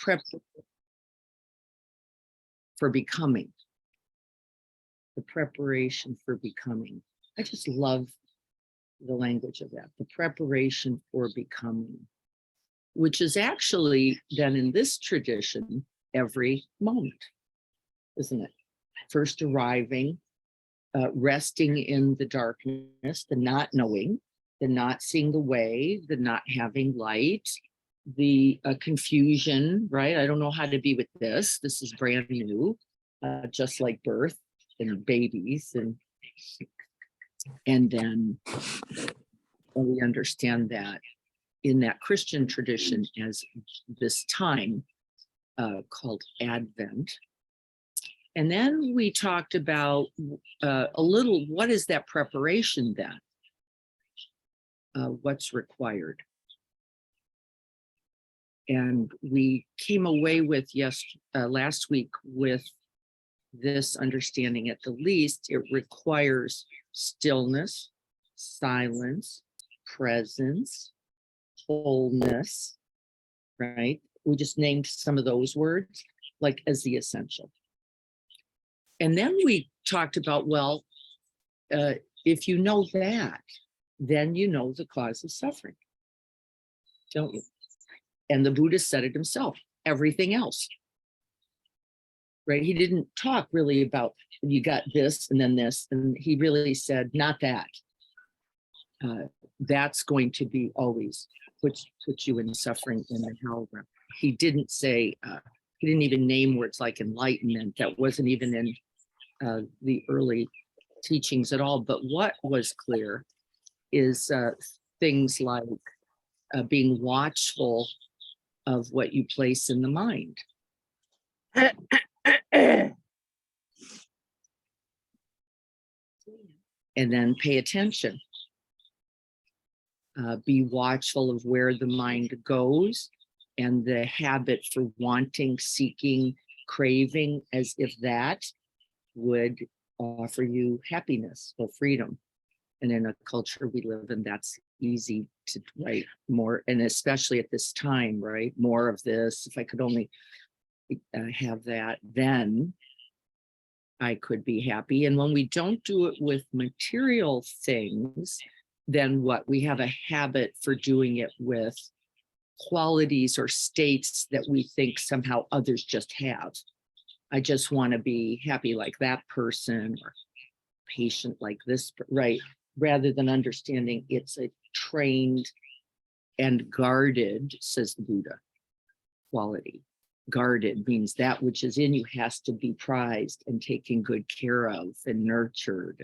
prep for becoming. The preparation for becoming. I just love the language of that. The preparation for becoming, which is actually then in this tradition every moment, isn't it? First arriving, resting in the darkness, the not knowing, the not seeing the way, the not having light, the confusion, right? I don't know how to be with this. This is brand new, just like birth and babies. And then we understand that in that Christian tradition as this time called Advent. And then we talked about a little, what is that preparation then? What's required? And we came away with last week with this understanding, at the least, it requires stillness, silence, presence, wholeness, right? We just named some of those words like as the essential. And then we talked about, well, if you know that, then you know the cause of suffering, don't you? And the Buddha said it himself, everything else, right? He didn't talk really about, you got this and then this, and he really said, not that. That's going to be always put you in suffering in the hell realm. He didn't say, he didn't even name words like enlightenment. That wasn't even in the early teachings at all. But what was clear is things like being watchful of what you place in the mind. And then pay attention. Be watchful of where the mind goes and the habit for wanting, seeking, craving, as if that would offer you happiness or freedom. And in a culture we live in, that's easy to write more, and especially at this time, right? More of this. If I could only have that, then I could be happy. And when we don't do it with material things, then what? We have a habit for doing it with qualities or states that we think somehow others just have. I just want to be happy like that person, or patient like this, right? Rather than understanding it's a trained and guarded, says the Buddha, quality. Guarded means that which is in you has to be prized and taken good care of and nurtured.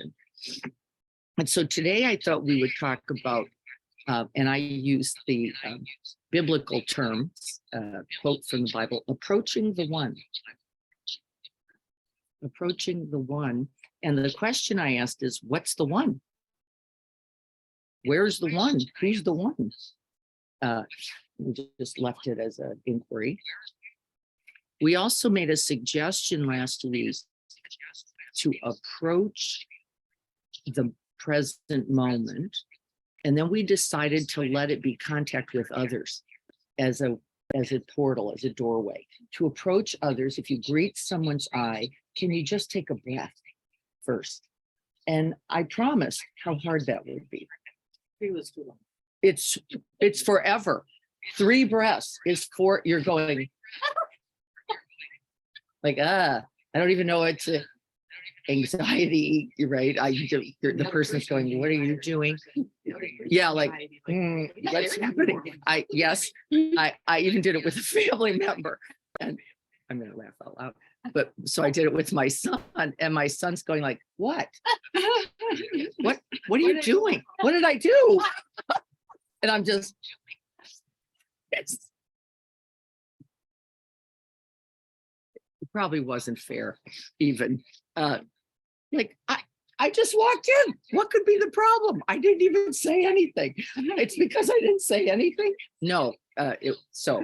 And so today I thought we would talk about, and I used the biblical term, quote from the Bible, approaching the one. Approaching the one. And the question I asked is, what's the one? Where's the one? Who's the one? We just left it as an inquiry. We also made a suggestion last week to approach the present moment, and then we decided to let it be contact with others as a portal, as a doorway to approach others. If you greet someone's eye, can you just take a breath first? And I promise how hard that would be. 3 was too long. It's forever. 3 breaths is for, you're going like, I don't even know it's anxiety, right? The person's going, what are you doing? Yeah, like, what's happening? I even did it with a family member, and I'm gonna laugh out loud. But so I did it with my son, and my son's going like, what? What are you doing? What did I do? And I'm just, it probably wasn't fair even. Like, I just walked in. What could be the problem? I didn't even say anything. It's because I didn't say anything? No. So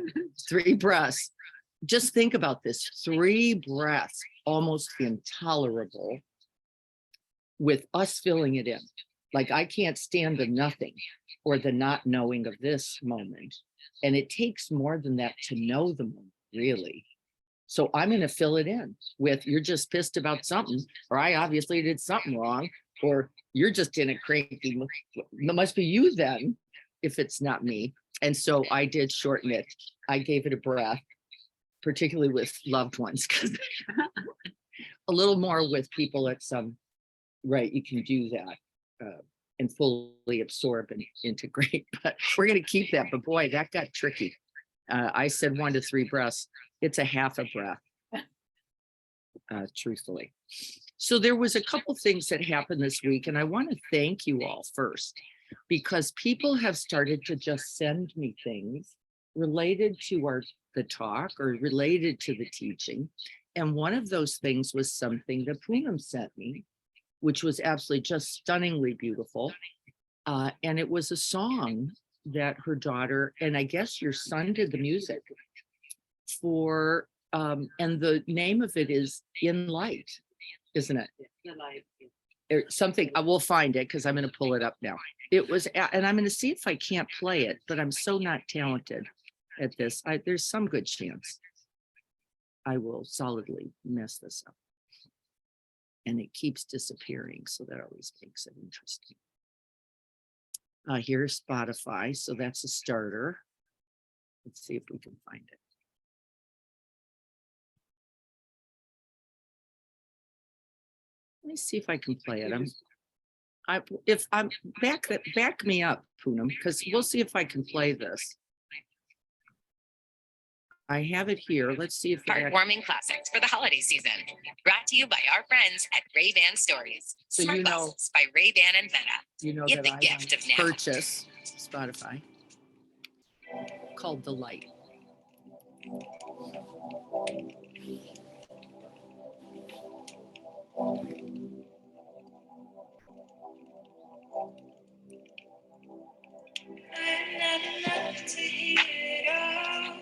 3 breaths. Just think about this. 3 breaths, almost intolerable, with us filling it in. Like, I can't stand the nothing or the not knowing of this moment. And it takes more than that to know the moment. really. So I'm going to fill it in with you're just pissed about something, or I obviously did something wrong, or you're just in a cranky mood. It must be you then, if it's not me. And so I did shorten it. I gave it a breath, particularly with loved ones, because a little more with people at some, right, you can do that and fully absorb and integrate. But we're going to keep that. But boy, that got tricky. I said 1 to 3 breaths. It's a half a breath, truthfully. So there was a couple things that happened this week, and I want to thank you all first, because people have started to just send me things related to the talk or related to the teaching. And one of those things was something that Poonam sent me, which was absolutely just stunningly beautiful. And it was a song that her daughter, and I guess your son did the music for, and the name of it is In Light, isn't it? Or something, I will find it because I'm going to pull it up now. It was, and I'm going to see if I can't play it, but I'm so not talented at this. There's some good chance I will solidly mess this up. And it keeps disappearing, so that always makes it interesting. Here's Spotify, so that's a starter. Let's see if we can find it. Let me see if I can play it. If I'm back me up, Poonam, because we'll see if I can play this. I have it here. Let's see if heartwarming classics for the holiday season. Brought to you by our friends at Ray-Ban Stories. So Smart Glasses by Ray-Ban and Meta. You know Get that the gift of now. Purchase Spotify called The Light. I'm not enough to hear it all.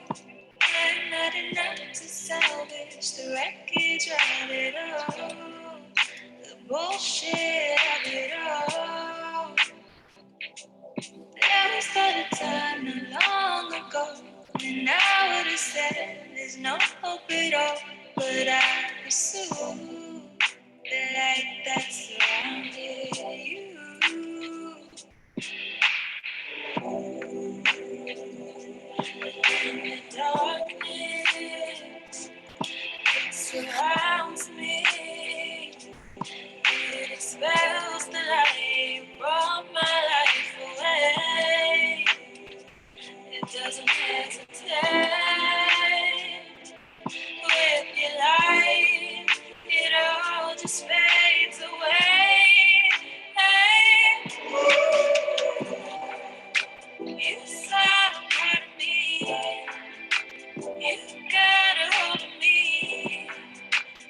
I'm not enough to salvage the wreckage of it all. The bullshit of it all. There was but a time not long ago, and I would have said there's no hope at all. But I pursue the light that surrounded you. In the darkness, it surrounds me. It expels the light from my life away. It doesn't hesitate. With your light, it all just fades away. You saw part of me. You got a hold of me.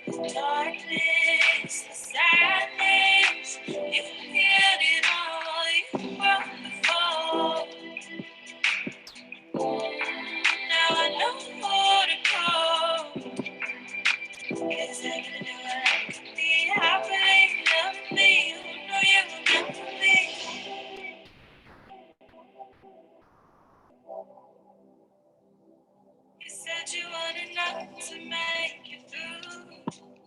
The darkness, the sadness, you healed it all. You broke the fall. Now I know who to call. 'Cause I can do what I can be. I believe you love me. Who knew you would never be? You said you wanted not to make it through.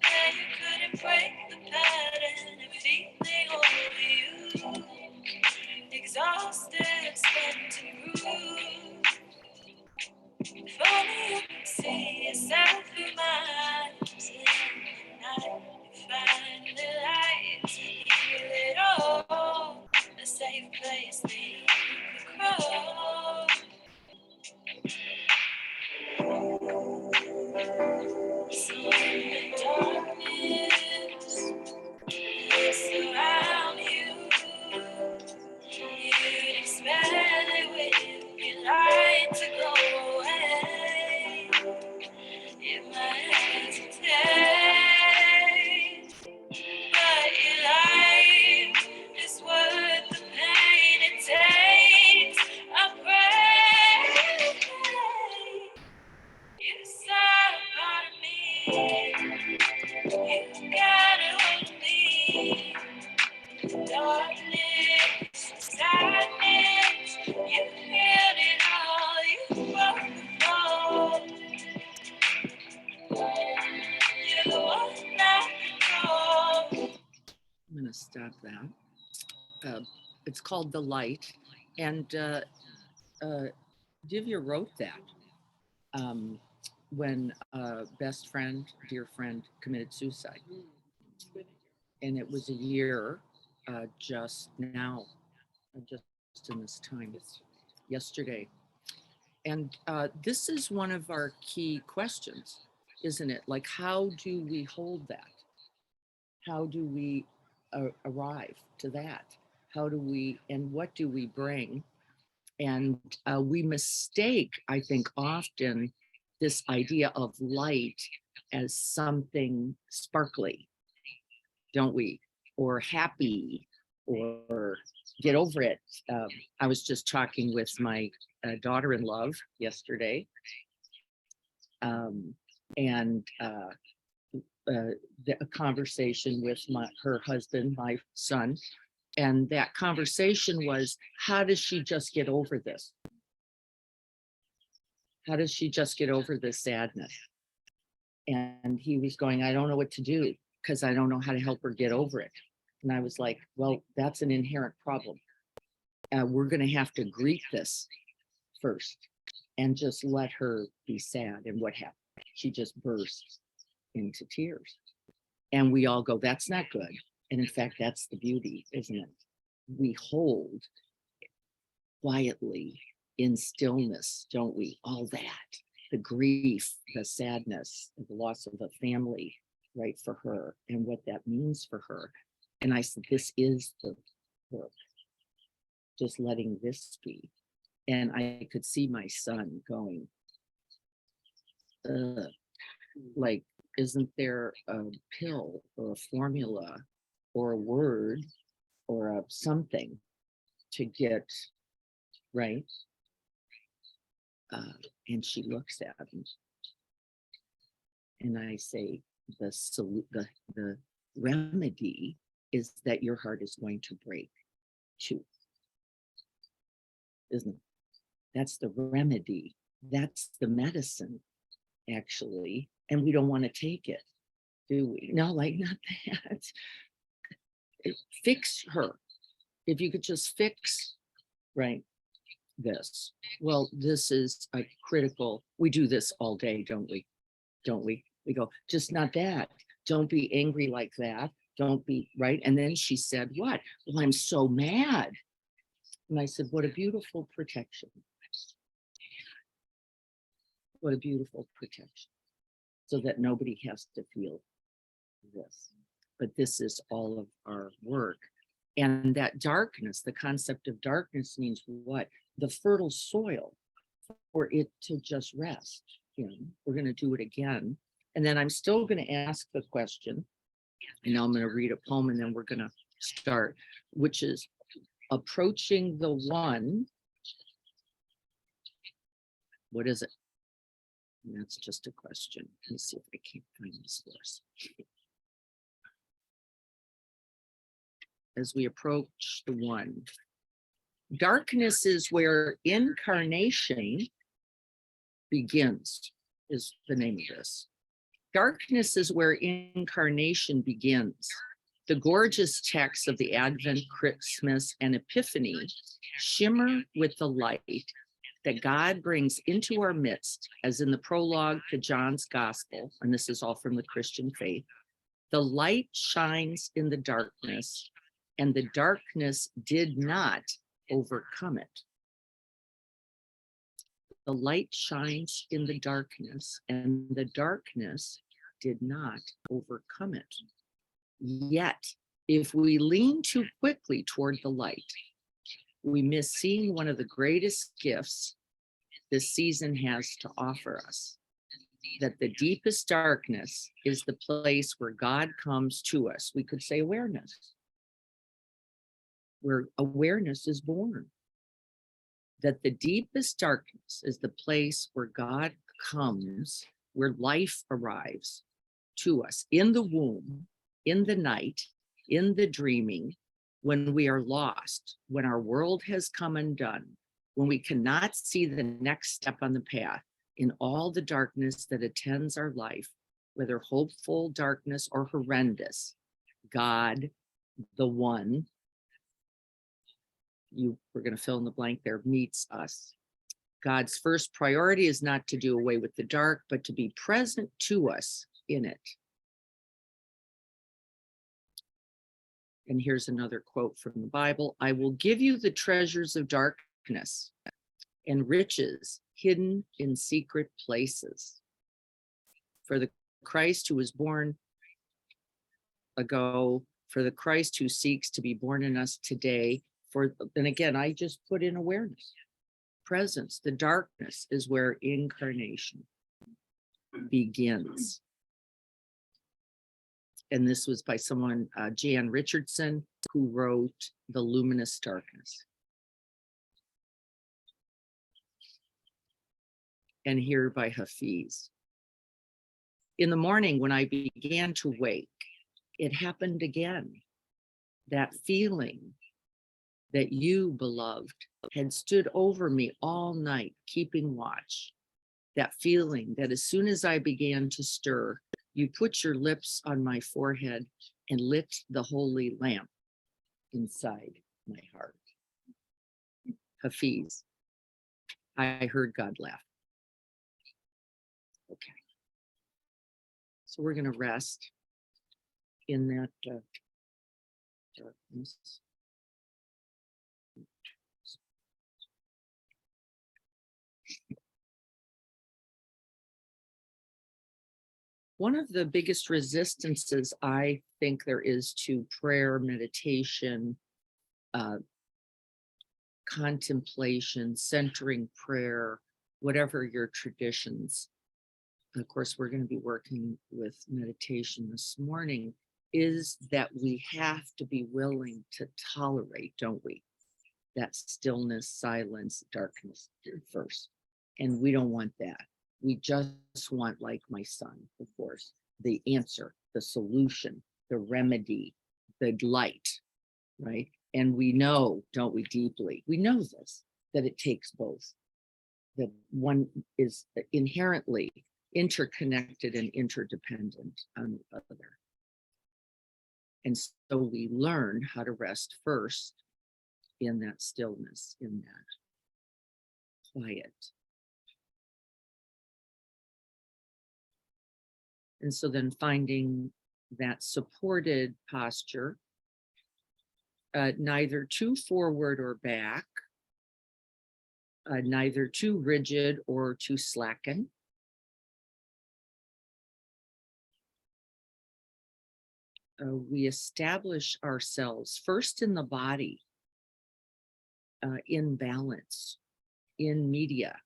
That you couldn't break the pattern of feeling over you. Exhausted, spent to prove. If only you could see yourself through my eyes. In the night, you find the light to heal it all. A safe place that you could crawl. So in the darkness, surround you. You'd expect it with your light to go away. It might hesitate, but your life is worth the pain it takes. I pray you saw a part of me. You got a hold of me. Darkness, sadness, you healed it all. You broke the fall. stop that. It's called The Light. And Divya wrote that when a best friend, dear friend, committed suicide. And it was a year just now, just in this time, yesterday. And this is one of our key questions, isn't it? Like, how do we hold that? How do we arrive to that? How do we, and what do we bring? And we mistake, I think, often this idea of light as something sparkly, don't we? Or happy, or get over it. I was just talking with my daughter-in-law yesterday, and a conversation with her husband, my son, and that conversation was, how does she just get over this? How does she just get over this sadness? And he was going, I don't know what to do because I don't know how to help her get over it. And I was like, well, that's an inherent problem. We're going to have to greet this first and just let her be sad. And what happened? She just burst into tears. And we all go, that's not good. And in fact, that's the beauty, isn't it? We hold quietly in stillness, don't we? All that, the grief, the sadness, the loss of a family, right, for her, and what that means for her. And I said, this is the work, just letting this be. And I could see my son going, like, isn't there a pill or a formula or a word or a something to get right? And she looks at me, and I say, the remedy is that your heart is going to break too, isn't it? That's the remedy. That's the medicine, actually. And we don't want to take it, do we? No, like, not that. Fix her. If you could just fix, right, this. Well, this is a critical, we do this all day, don't we? Don't we? We go, just not that. Don't be angry like that. Don't be, right? And then she said, what? Well, I'm so mad. And I said, what a beautiful protection. What a beautiful protection. So that nobody has to feel this. But this is all of our work. And that darkness, the concept of darkness means what? The fertile soil for it to just rest. You know, we're going to do it again. And then I'm still going to ask the question, and now I'm going to read a poem and then we're going to start, which is approaching the one. What is it? And that's just a question. Let's see if I can't find this verse. As we approach the one. Darkness is where incarnation begins, is the name of this. Darkness is where incarnation begins. The gorgeous texts of the Advent, Christmas, and Epiphany shimmer with the light that God brings into our midst, as in the prologue to John's Gospel, and this is all from the Christian faith. The light shines in the darkness, and the darkness did not overcome it. The light shines in the darkness, and the darkness did not overcome it. Yet, if we lean too quickly toward the light, we miss seeing one of the greatest gifts this season has to offer us. That the deepest darkness is the place where God comes to us. We could say awareness, where awareness is born. That the deepest darkness is the place where God comes, where life arrives to us in the womb, in the night, in the dreaming, when we are lost, when our world has come undone, when we cannot see the next step on the path, in all the darkness that attends our life, whether hopeful darkness or horrendous, God the one, we're going to fill in the blank there, meets us. God's first priority is not to do away with the dark, but to be present to us in it. And here's another quote from the Bible: I will give you the treasures of darkness and riches hidden in secret places. For the Christ who was born ago, for the Christ who seeks to be born in us today, and again, I just put in awareness, presence. The darkness is where incarnation begins. And this was by someone, Jan Richardson, who wrote The Luminous Darkness. And here by Hafiz. In the morning, when I began to wake, it happened again. That feeling that you, beloved, had stood over me all night, keeping watch. That feeling that as soon as I began to stir, you put your lips on my forehead and lit the holy lamp inside my heart. Hafiz. I heard God laugh. Okay. So we're going to rest in that darkness. One of the biggest resistances I think there is to prayer, meditation, contemplation, centering prayer, whatever your traditions. Of course, we're going to be working with meditation this morning, is that we have to be willing to tolerate, don't we? That stillness, silence, darkness first. And we don't want that. We just want, like my son, of course, the answer, the solution, the remedy, the light, right? And we know, don't we, deeply, we know this, that it takes both, that one is inherently interconnected and interdependent on the other. And so we learn how to rest first in that stillness, in that quiet. And so then finding that supported posture, neither too forward or back, neither too rigid or too slacken. We establish ourselves first in the body, in balance, in media.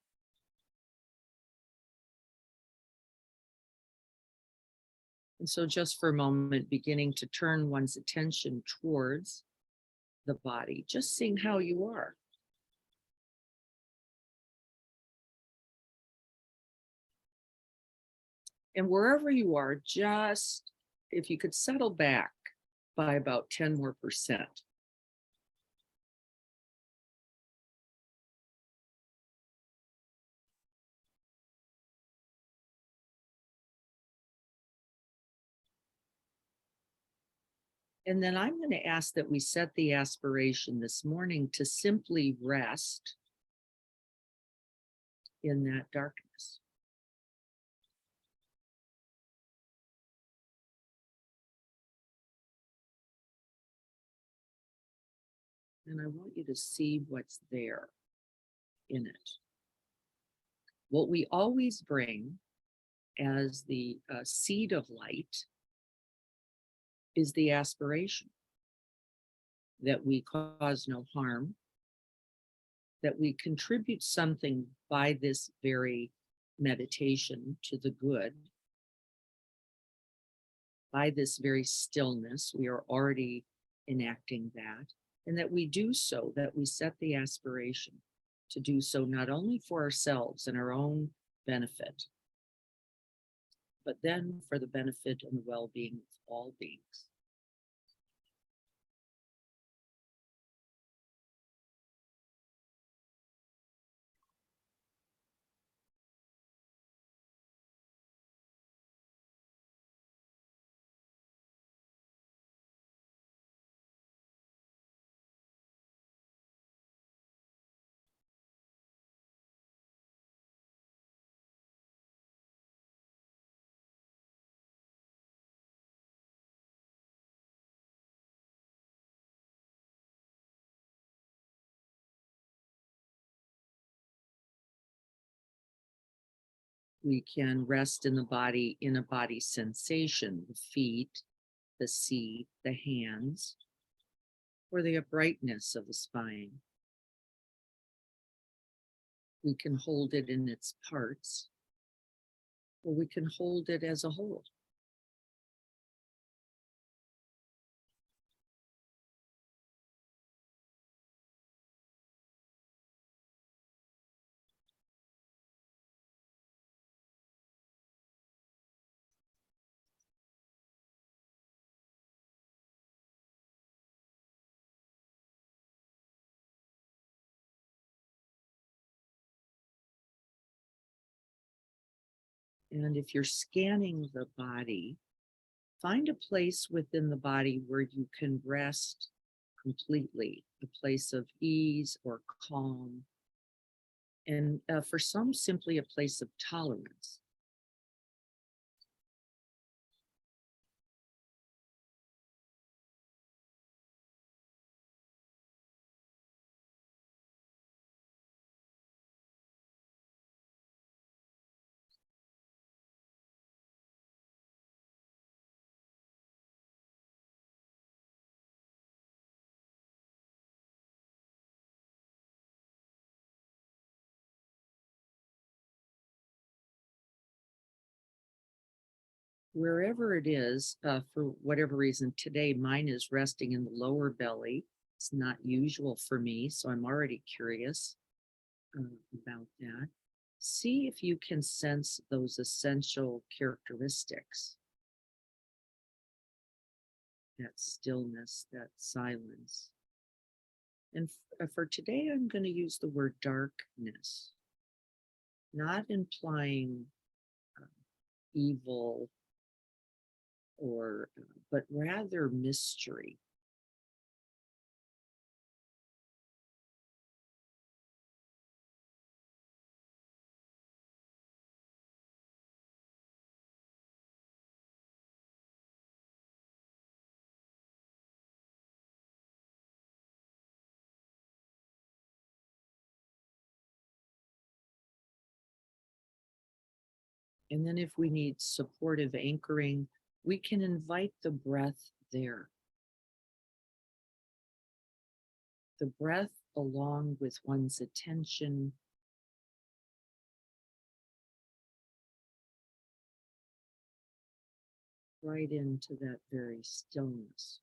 And so just for a moment, beginning to turn one's attention towards the body, just seeing how you are. And wherever you are, just if you could settle back by about 10% more. And then I'm going to ask that we set the aspiration this morning to simply rest in that darkness. And I want you to see what's there in it. What we always bring as the seed of light is the aspiration that we cause no harm, that we contribute something by this very meditation to the good. By this very stillness, we are already enacting that, and that we do so, that we set the aspiration to do so not only for ourselves and our own benefit, but then for the benefit and the well-being of all beings. We can rest in the body, in a body sensation, the feet, the seat, the hands, or the uprightness of the spine. We can hold it in its parts, or we can hold it as a whole. And if you're scanning the body, find a place within the body where you can rest completely, a place of ease or calm. And for some, simply a place of tolerance. Wherever it is, for whatever reason, today mine is resting in the lower belly. It's not usual for me, so I'm already curious about that. See if you can sense those essential characteristics, that stillness, that silence. And for today, I'm going to use the word darkness, not implying evil or, but rather mystery. And then if we need supportive anchoring, we can invite the breath there. The breath along with one's attention right into that very stillness.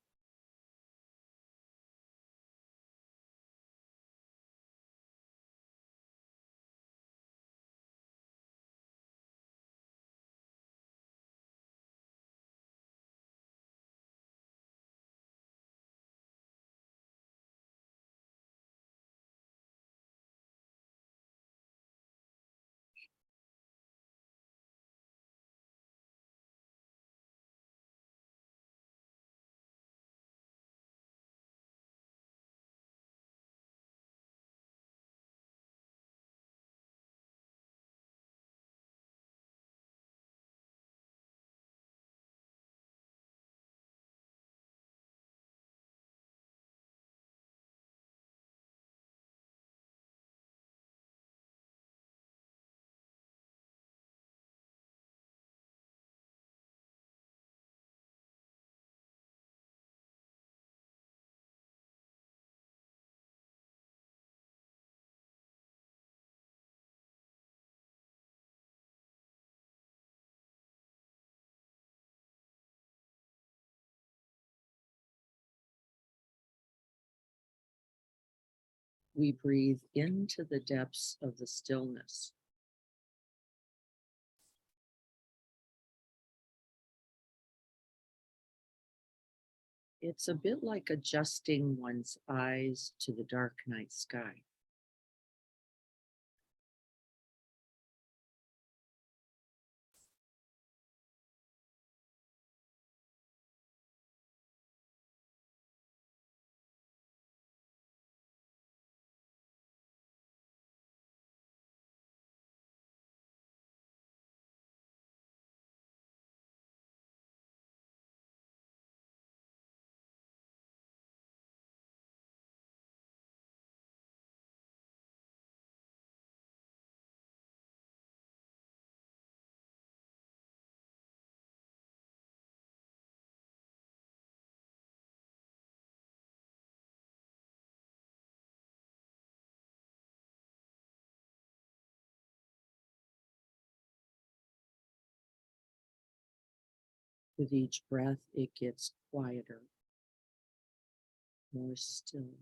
We breathe into the depths of the stillness. It's a bit like adjusting one's eyes to the dark night sky. With each breath, it gets quieter, more still.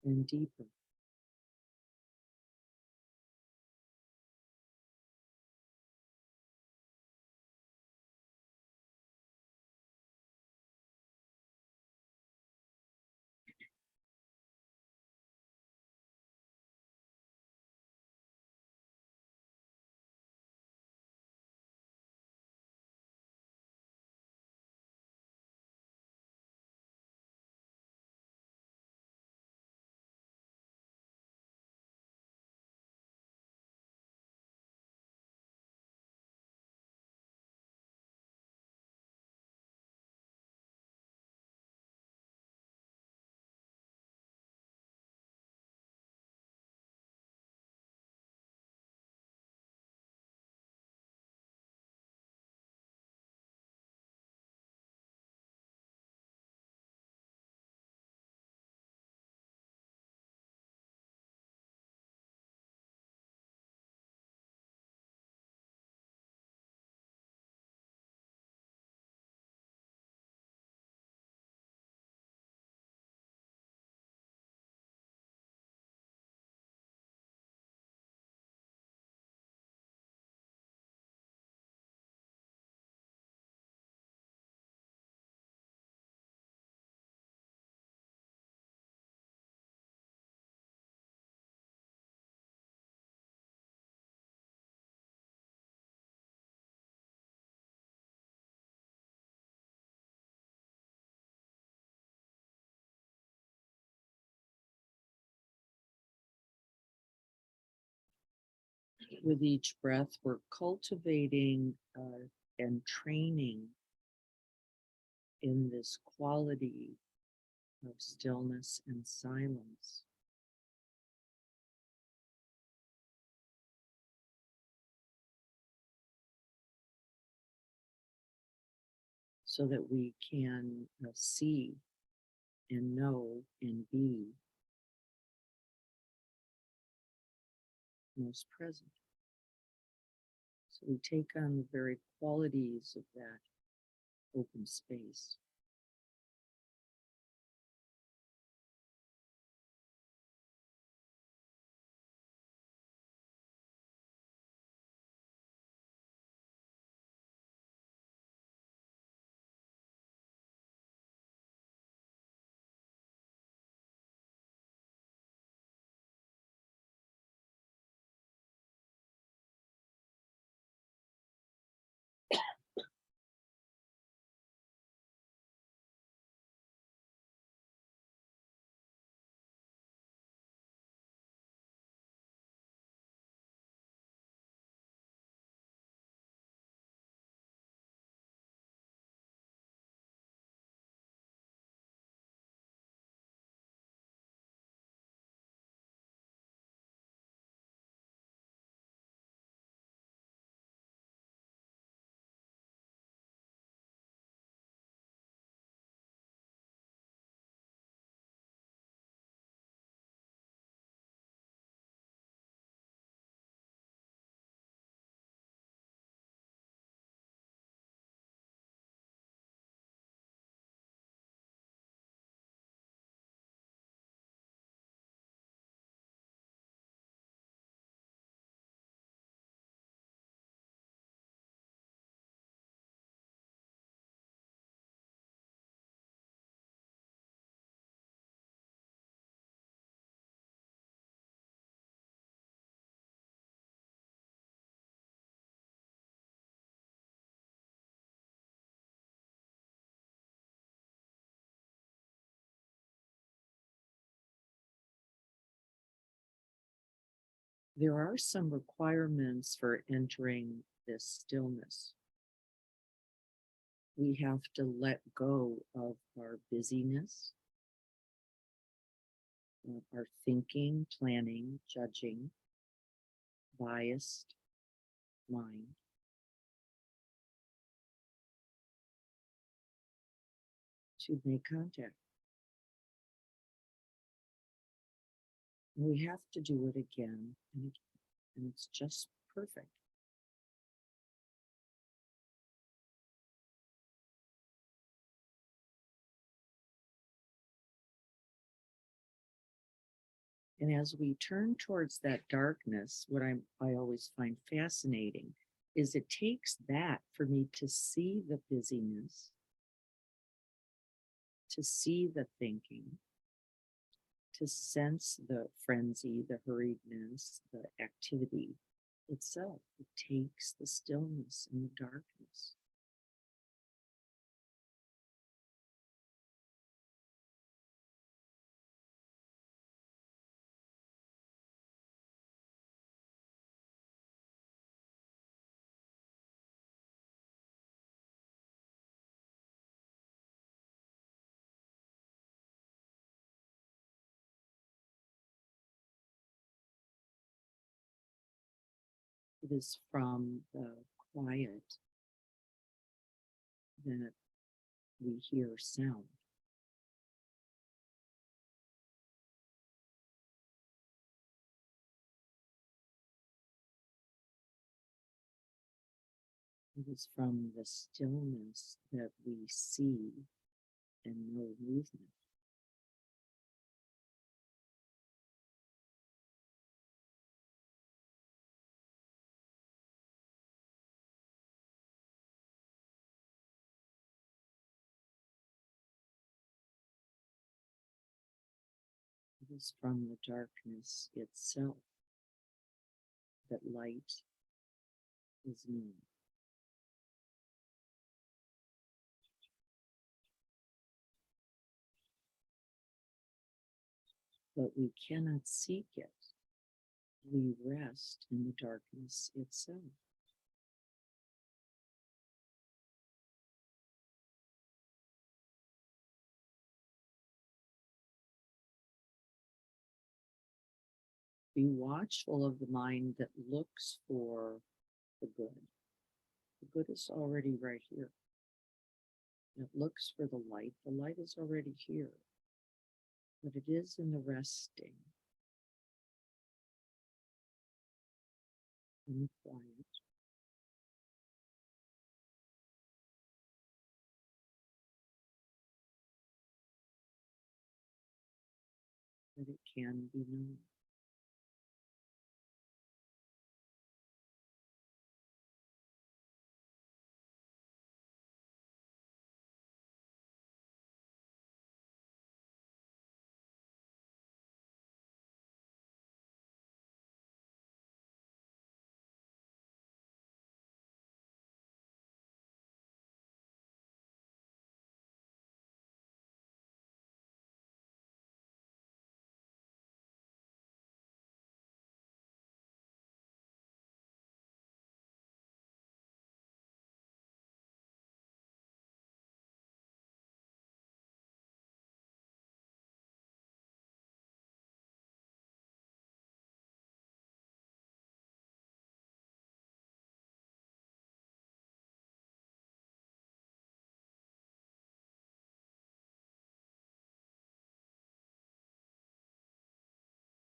And deeper. With each breath, we're cultivating and training in this quality of stillness and silence. So that we can see and know and be most present. So we take on the very qualities of that open space. There are some requirements for entering this stillness. We have to let go of our busyness, our thinking, planning, judging, biased mind. To make contact. We have to do it again and again, and it's just perfect. And as we turn towards that darkness, what I always find fascinating is it takes that for me to see the busyness, to see the thinking, to sense the frenzy, the hurriedness, the activity itself. It takes the stillness and the darkness. It is from the quiet that we hear sound. It is from the stillness that we see and know movement. It is from the darkness itself that light is known. But we cannot seek it. We rest in the darkness itself. Be watchful of the mind that looks for the good. The good is already right here. It looks for the light. The light is already here. But it is in the resting, in the quiet, that it can be known.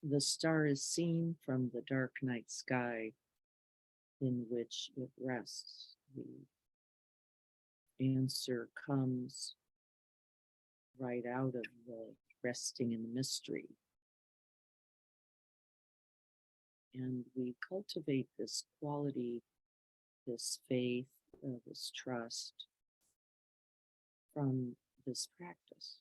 The star is seen from the dark night sky in which it rests. The answer comes right out of the resting in the mystery. And we cultivate this quality, this faith, this trust from this practice.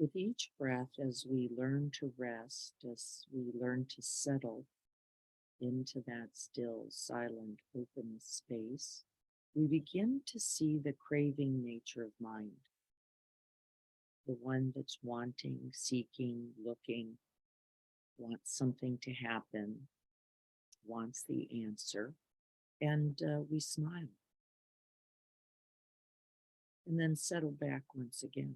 With each breath, as we learn to rest, as we learn to settle into that still, silent, open space, we begin to see the craving nature of mind, the one that's wanting, seeking, looking, wants something to happen, wants the answer, and we smile and then settle back once again.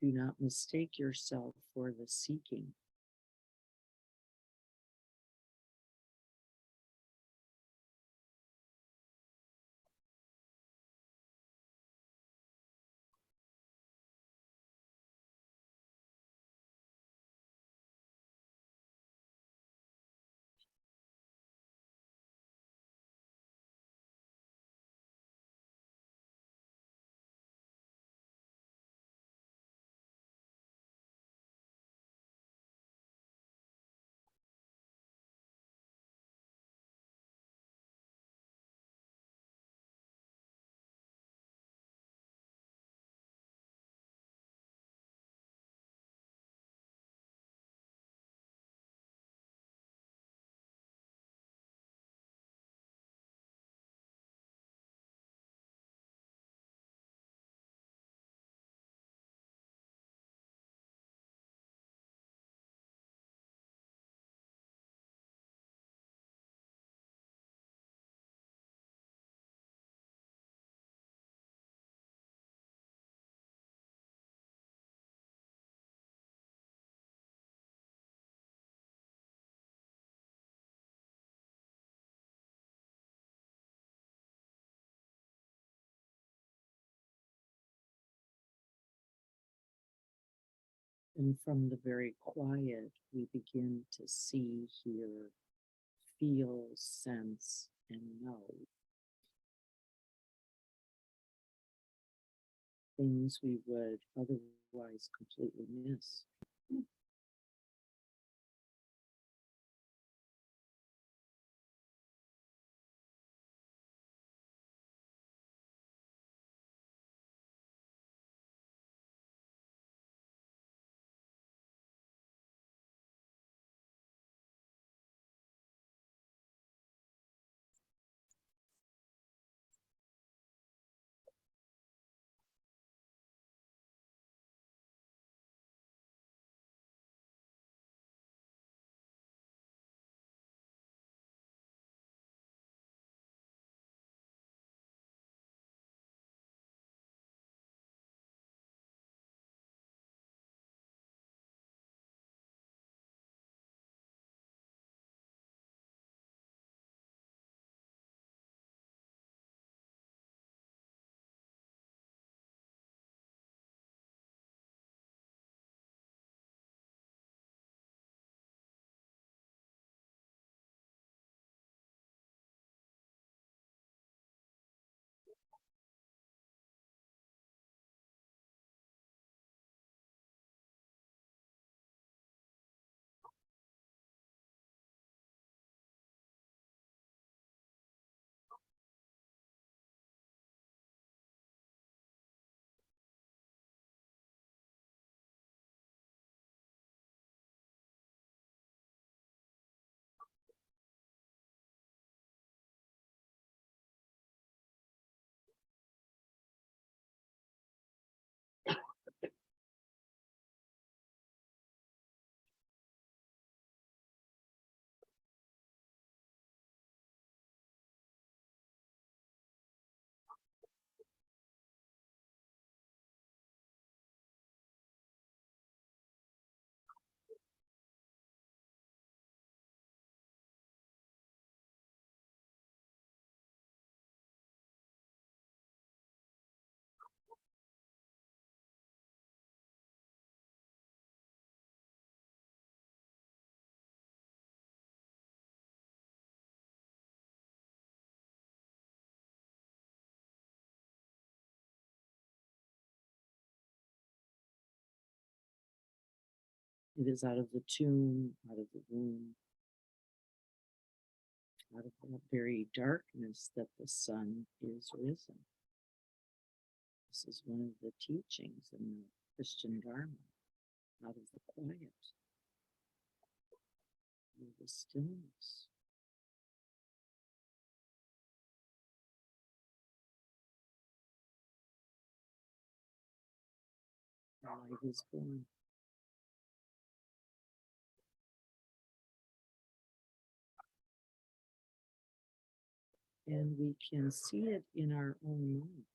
Do not mistake yourself for the seeking. And from the very quiet, we begin to see, hear, feel, sense, and know things we would otherwise completely miss. It is out of the tomb, out of the womb, out of that very darkness that the sun is risen. This is one of the teachings in the Christian Dharma, out of the quiet, out of the stillness. Light is born. And we can see it in our own mind.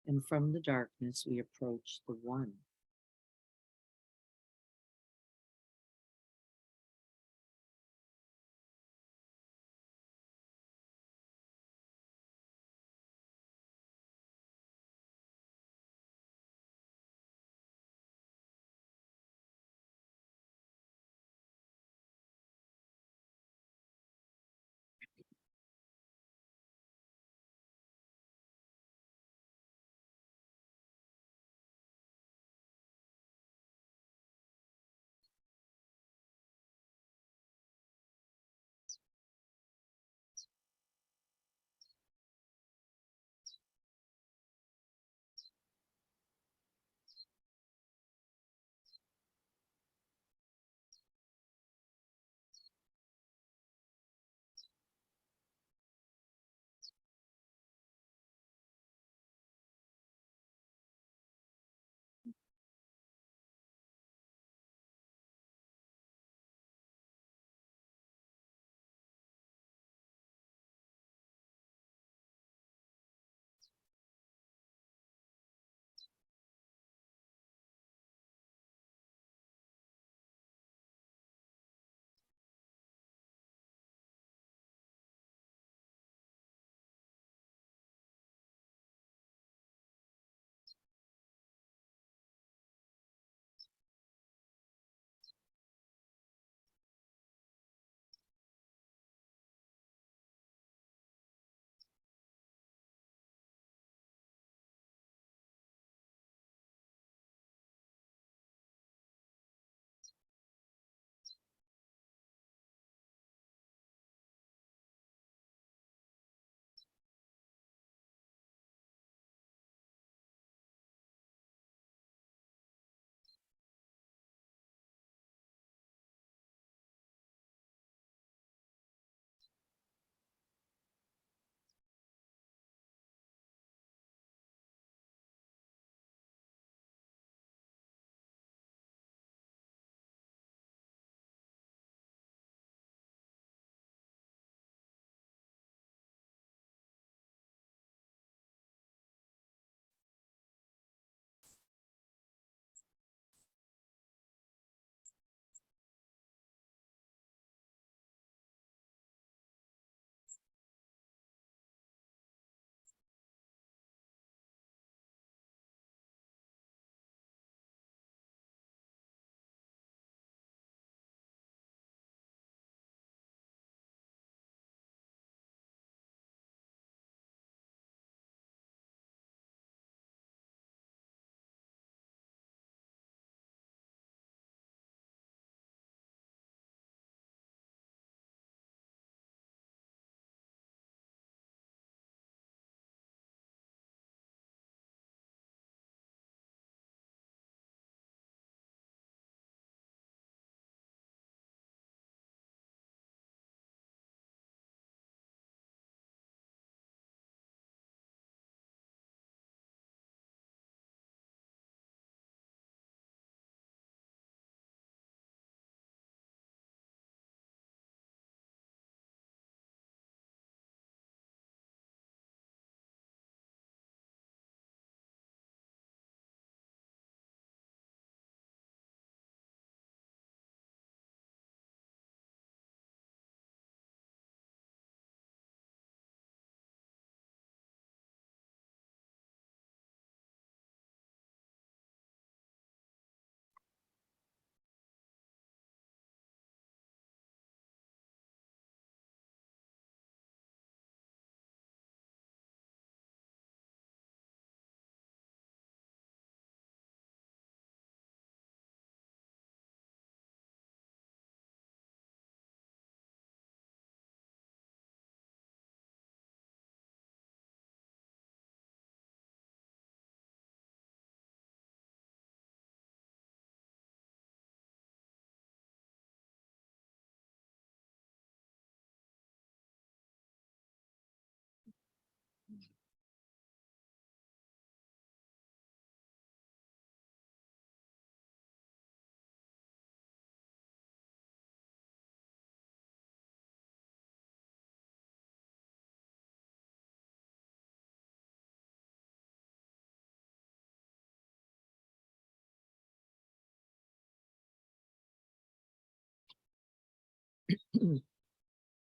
And from the darkness, we approach the one.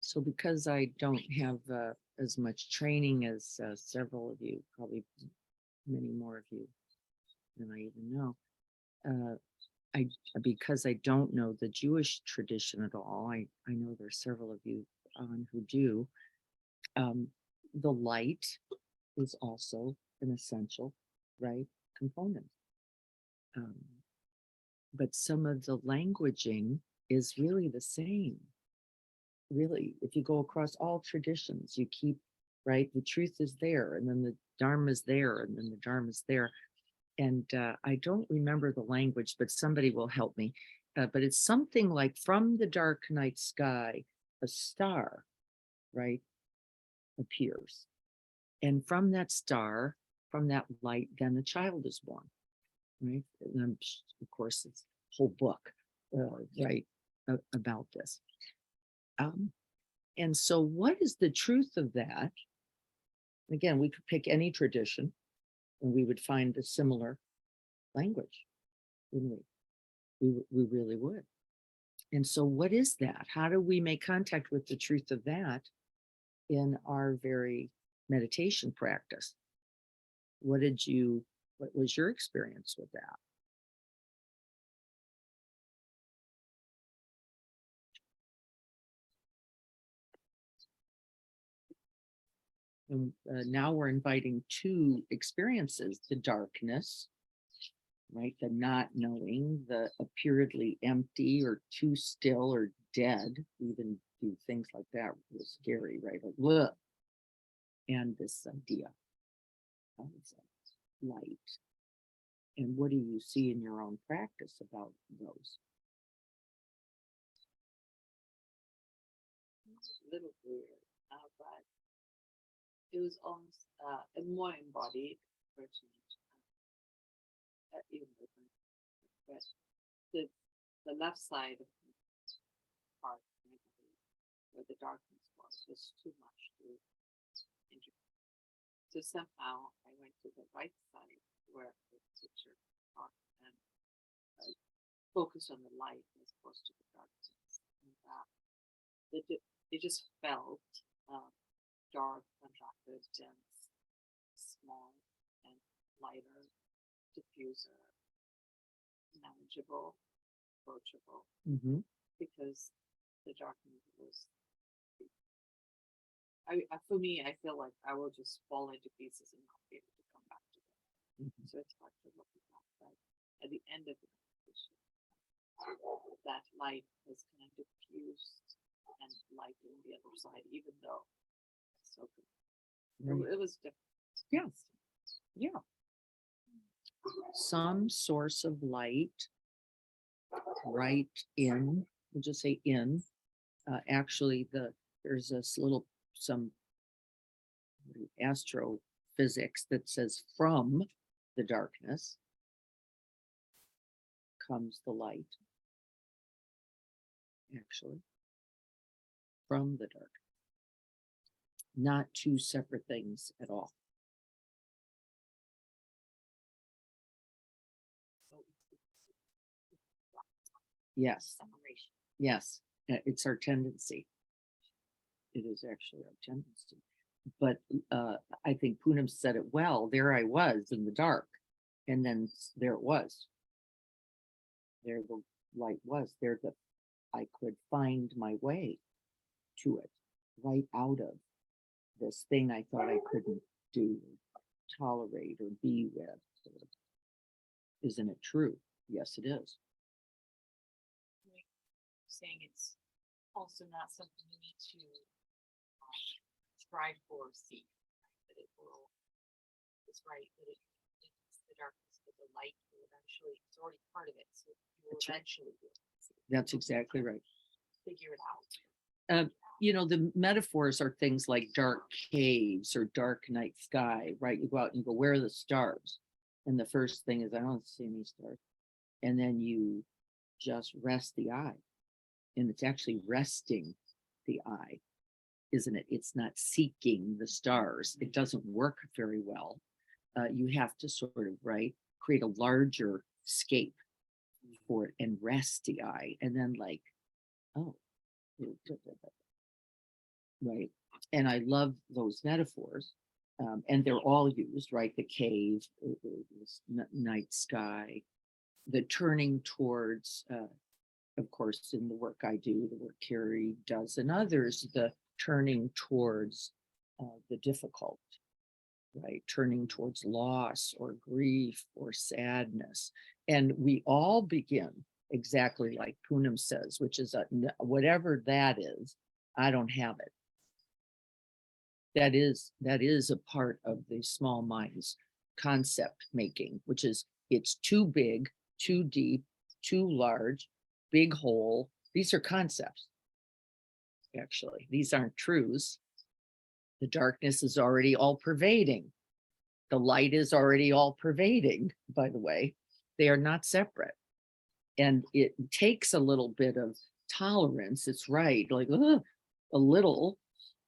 So because I don't have as much training as several of you, probably many more of you than I even know, I because I don't know the Jewish tradition at all. I know there's several of you on who do. The light is also an essential, right, component. Um, but some of the languaging is really the same. Really, if you go across all traditions, you keep, right, the truth is there, and then the Dharma is there, and then the Dharma is there. And I don't remember the language, but somebody will help me. But it's something like from the dark night sky, a star, right, appears. And from that star, from that light, then a child is born, right? And of course, it's a whole book, right, about this. And so, what is the truth of that? Again, we could pick any tradition and we would find a similar language, wouldn't we? We really would. And so, what is that? How do we make contact with the truth of that in our very meditation practice? What was your experience with that? And now we're inviting two experiences: the darkness, right? The not knowing, the appearedly empty or too still or dead. We even do things like that. It was scary, right? Like, look. And this idea of light. And what do you see in your own practice about those? It's a little weird, but it was almost more embodied version. Even different, but the left side of the part of my body, where the darkness was too much to integrate. So somehow I went to the right side where the teacher talked and focused on the light as opposed to the darkness. And it just felt dark, contracted, dense, small, and lighter, diffuser, manageable, approachable, Mm-hmm. because the darkness was. For me, I feel like I will just fall into pieces and not be able to come back to them. Mm-hmm. So it's hard to look at that. But at the end of the meditation, that light was kind of diffused and light on the other side, even though it's so good. Right. It was different. Yeah. Yeah. Some source of light right in, we'll just say in, actually there's this little, some astrophysics that says from the darkness comes the light, actually, from the dark. Not two separate things at all. Yes. Separation. Yes, it's our tendency. It is actually our tendency. But I think Poonam said it well. There I was in the dark, and then there it was. There the light was. There I could find my way to it, right out of this thing I thought I couldn't do, tolerate, or be with. Isn't it true? Yes, it is. Saying it's also not something you need to strive for or seek, right? That it will, it's right, that it's the darkness, but the light will eventually, it's already part of it, so you will That's right. eventually do it. That's exactly right. Figure it out. The metaphors are things like dark caves or dark night sky, right? You go out and you go, where are the stars? And the first thing is, I don't see any stars. And then you just rest the eye. And it's actually resting the eye, isn't it? It's not seeking the stars. It doesn't work very well. You have to sort of, right, create a larger scape for it and rest the eye. And then like, oh, Right. And I love those metaphors. And they're all used, right? The cave, this night sky, the turning towards, of course, in the work I do, the work Carrie does and others, the turning towards the difficult, right? Turning towards loss or grief or sadness. And we all begin exactly like Poonam says, which is whatever that is, I don't have it. That is a part of the small mind's concept making, which is it's too big, too deep, too large, big hole. These are concepts. Actually, these aren't truths. The darkness is already all pervading. The light is already all pervading, by the way. They are not separate. And it takes a little bit of tolerance. It's right, like a little,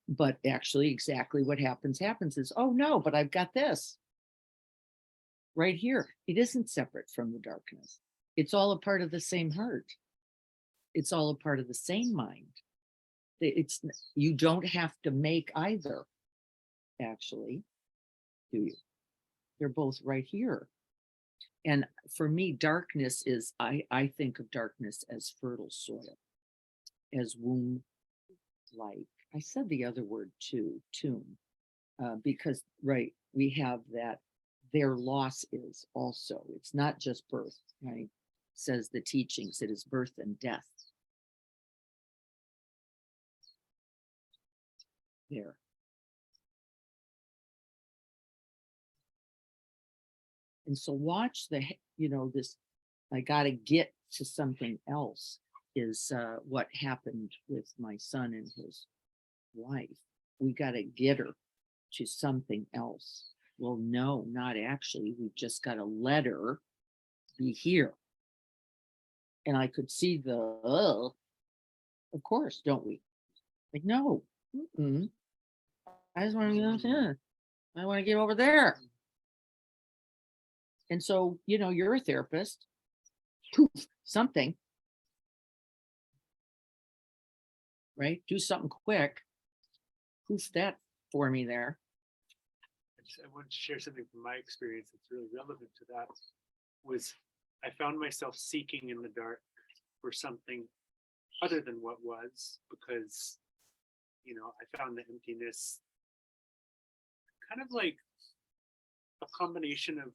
but actually exactly what happens is, oh no, but I've got this right here. It isn't separate from the darkness. It's all a part of the same heart. It's all a part of the same mind. It's, you don't have to make either, actually, do you? They're both right here. And for me, darkness is, I think of darkness as fertile soil, as womb-like. I said the other word too, tomb, because, right, we have that, their loss is also, it's not just birth, right? Says the teachings, it is birth and death. There. And so watch the, this, I got to get to something else is what happened with my son and his wife. We got to get her to something else. Well, no, not actually. We just got to let her be here. And I could see the, of course, don't we? Like, no, I just want to get, I want to get over there. And so, you're a therapist, poof, something, right? Do something quick. Poof that for me there. I want to share something from my experience that's really relevant to that. Was I found myself seeking in the dark for something other than what was, because, I found the emptiness kind of like a combination of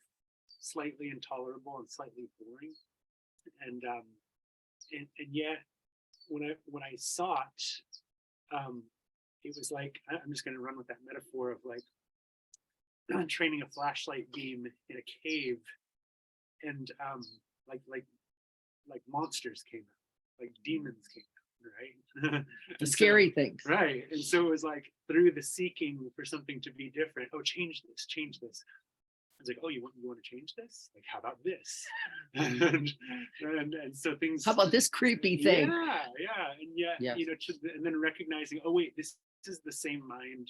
slightly intolerable and slightly boring. And yet when I sought, it was like, I'm just going to run with that metaphor of like training a flashlight beam in a cave, and like monsters came out, like demons came out, right? The scary things. Right. And so it was like through the seeking for something to be different. Oh, change this. It's like, oh, you want to change this? Like, how about this? and so things. How about this creepy thing? Yeah. And yet, yes. And then recognizing, oh wait, this is the same mind.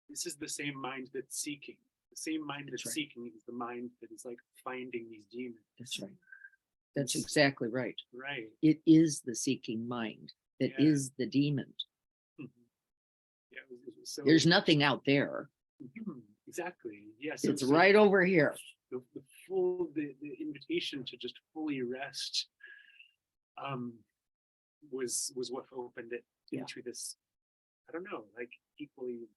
This is the same mind that's seeking. The same mind that's seeking is the mind that is like finding these demons. That's right. That's exactly right. Right. It is the seeking mind that is the demon. Yeah. It was so, there's nothing out there. Exactly. Yes. It's right over here. The invitation to just fully rest was what opened it into this, I don't know, like equally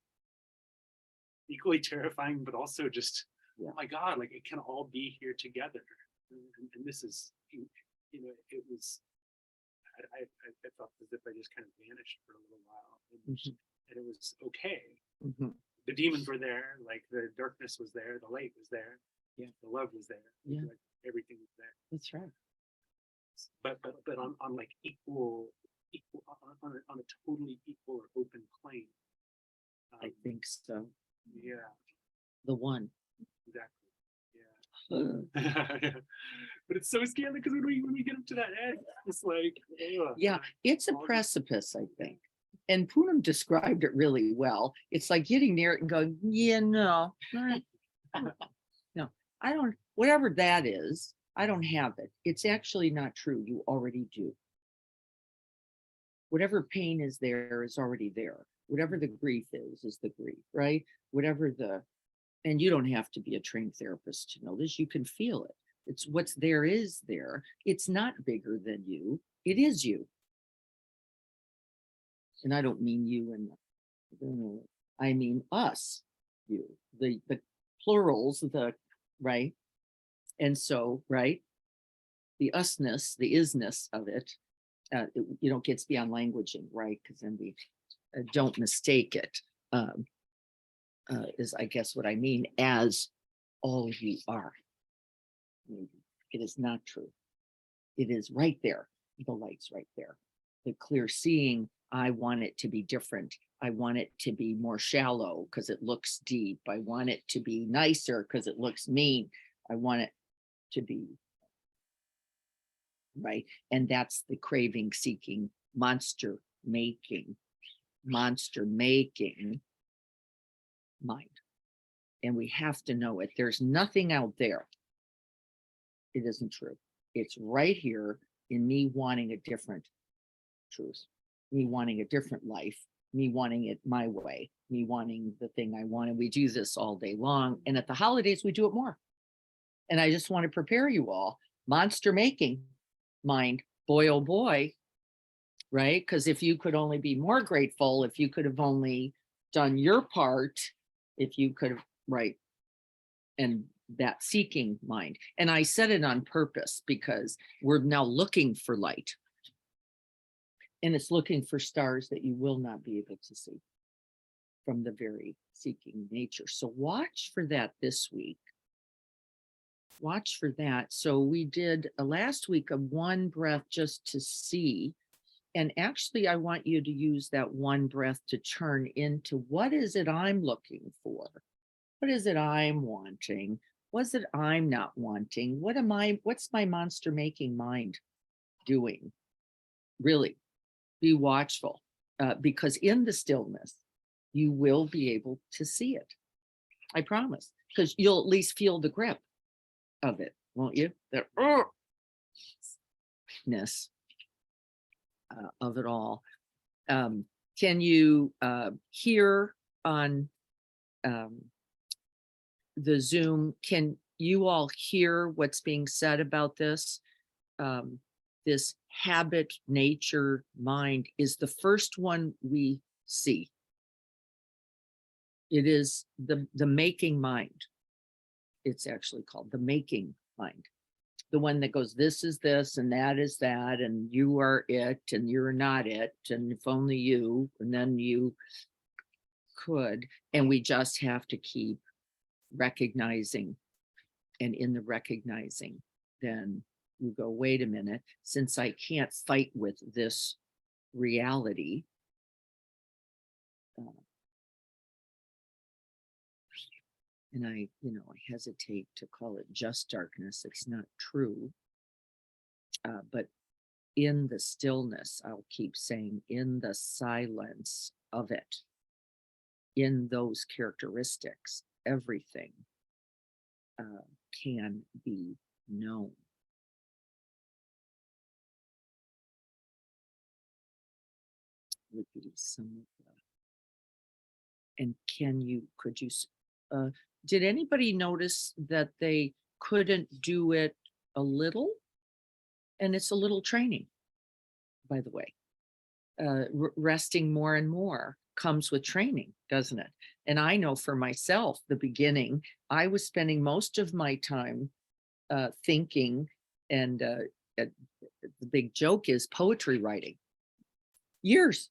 terrifying, but also just, oh my God, like it can all be here together. And this is, it was, I felt as if I just kind of vanished for a little while, and it was okay. The demons were there, like the darkness was there, the light was there, the love was there, like everything was there. That's right. But on like equal on a totally equal or open plane. I think so. Yeah. The one. Exactly. Yeah. But it's so scary because when we get up to that edge, it's like, it's a precipice, I think. And Poonam described it really well. It's like getting near it and going, no, I don't, whatever that is, I don't have it. It's actually not true. You already do. whatever pain is there is already there. Whatever the grief is the grief, right? Whatever the, and you don't have to be a trained therapist to know this. You can feel it. It's what's there is there. It's not bigger than you. It is you. And I don't mean you and I mean us, you, the plurals, the right. And so, right, the usness, the isness of it, gets beyond languaging, right? Because then we don't mistake it, is I guess what I mean, as all you are. It is not true. It is right there. The light's right there. The clear seeing, I want it to be different. I want it to be more shallow because it looks deep. I want it to be nicer because it looks mean. I want it to be right. And that's the craving, seeking, monster making mind. And we have to know it. There's nothing out there. It isn't true. It's right here in me wanting a different truth, me wanting a different life, me wanting it my way, me wanting the thing I want. And we do this all day long. And at the holidays, we do it more. And I just want to prepare you all. Monster making mind, boy, oh boy, right? Because if you could only be more grateful, if you could have only done your part, if you could have, right? And that seeking mind. And I said it on purpose because we're now looking for light. And it's looking for stars that you will not be able to see from the very seeking nature. So watch for that this week. Watch for that. So we did last week a one breath just to see. And actually, I want you to use that one breath to turn into what is it I'm looking for? What is it I'm wanting? What's it I'm not wanting? What's my monster making mind doing? Really be watchful, because in the stillness, you will be able to see it. I promise, because you'll at least feel the grip of it, won't you? The ness of it all. Can you hear on the Zoom? Can you all hear what's being said about this? This habit, nature, mind is the first one we see. It is the making mind. It's actually called the making mind. The one that goes, this is this and that is that, and you are it and you're not it, and if only you, and then you could. And we just have to keep recognizing. And in the recognizing, then you go, wait a minute, since I can't fight with this reality, and I hesitate to call it just darkness. It's not true. But in the stillness, I'll keep saying, in the silence of it, in those characteristics, everything can be known. Would be some of the, and could you did anybody notice that they couldn't do it a little? And it's a little training, by the way. Resting more and more comes with training, doesn't it? And I know for myself, the beginning, I was spending most of my time thinking, and the big joke is poetry writing. Years.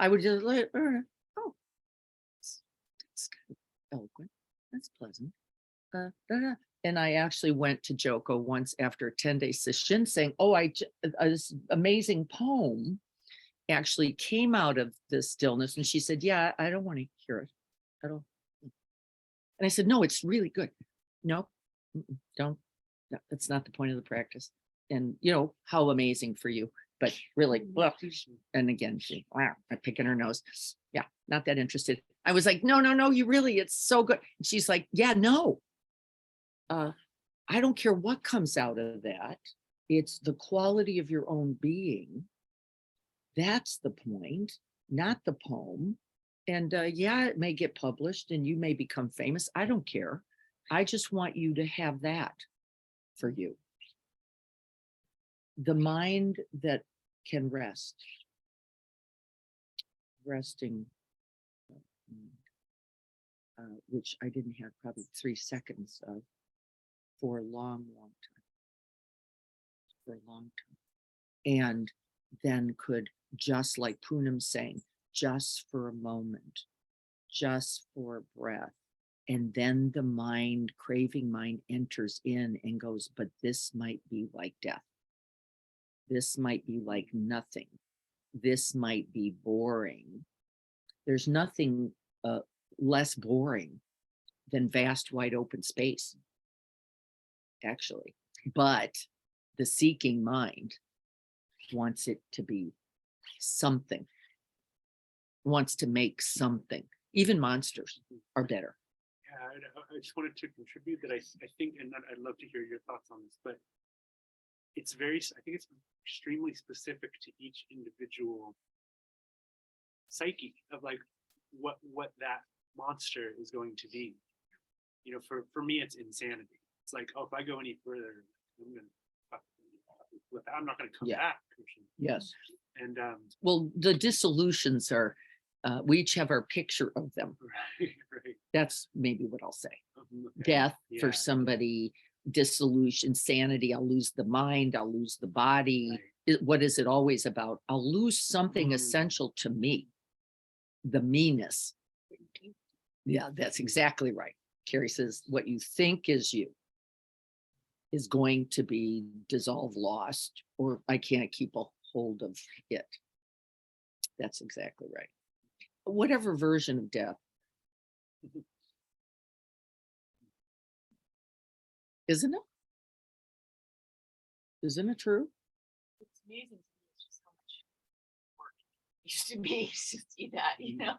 I would just like, oh, that's kind of eloquent. That's pleasant. And I actually went to Joko once after a 10-day session saying, oh, this amazing poem actually came out of the stillness. And she said, yeah, I don't want to hear it at all. And I said, no, it's really good. No, don't. No, that's not the point of the practice. And how amazing for you. But really, well, and again, wow, I'm picking her nose. Yeah, not that interested. I was like, no, you really, it's so good. And she's like, yeah, no. I don't care what comes out of that. It's the quality of your own being That's the point, not the poem. And yeah, it may get published and you may become famous. I don't care. I just want you to have that for you. The mind that can rest. Resting, which I didn't have probably 3 seconds of for a long, long time. For a long time. And then could, just like Poonam saying, just for a moment, just for a breath. And then the mind, craving mind, enters in and goes, but this might be like death. This might be like nothing. This might be boring. There's nothing less boring than vast, wide open space, actually. But the seeking mind wants it to be something, wants to make something. Even monsters are better. Yeah, I just wanted to contribute that I think, and I'd love to hear your thoughts on this, but it's I think it's extremely specific to each individual psyche of like what that monster is going to be. You know, for me, it's insanity. It's like, oh, if I go any further, I'm not going to come Yeah. back. Yes. And well, the dissolutions are, we each have our picture of them. right. That's maybe what I'll say. Okay. Death Yeah. for somebody, dissolution, sanity. I'll lose the mind. I'll lose the body. Right. What is it always about? I'll lose something essential to me. The meanness. Yeah, that's exactly right. Carrie says, what you think is you is going to be dissolved, lost, or I can't keep a hold of it. That's exactly right. Whatever version of death. Isn't it? Isn't it true? It's amazing to me just how much work it used to be to see that, you know.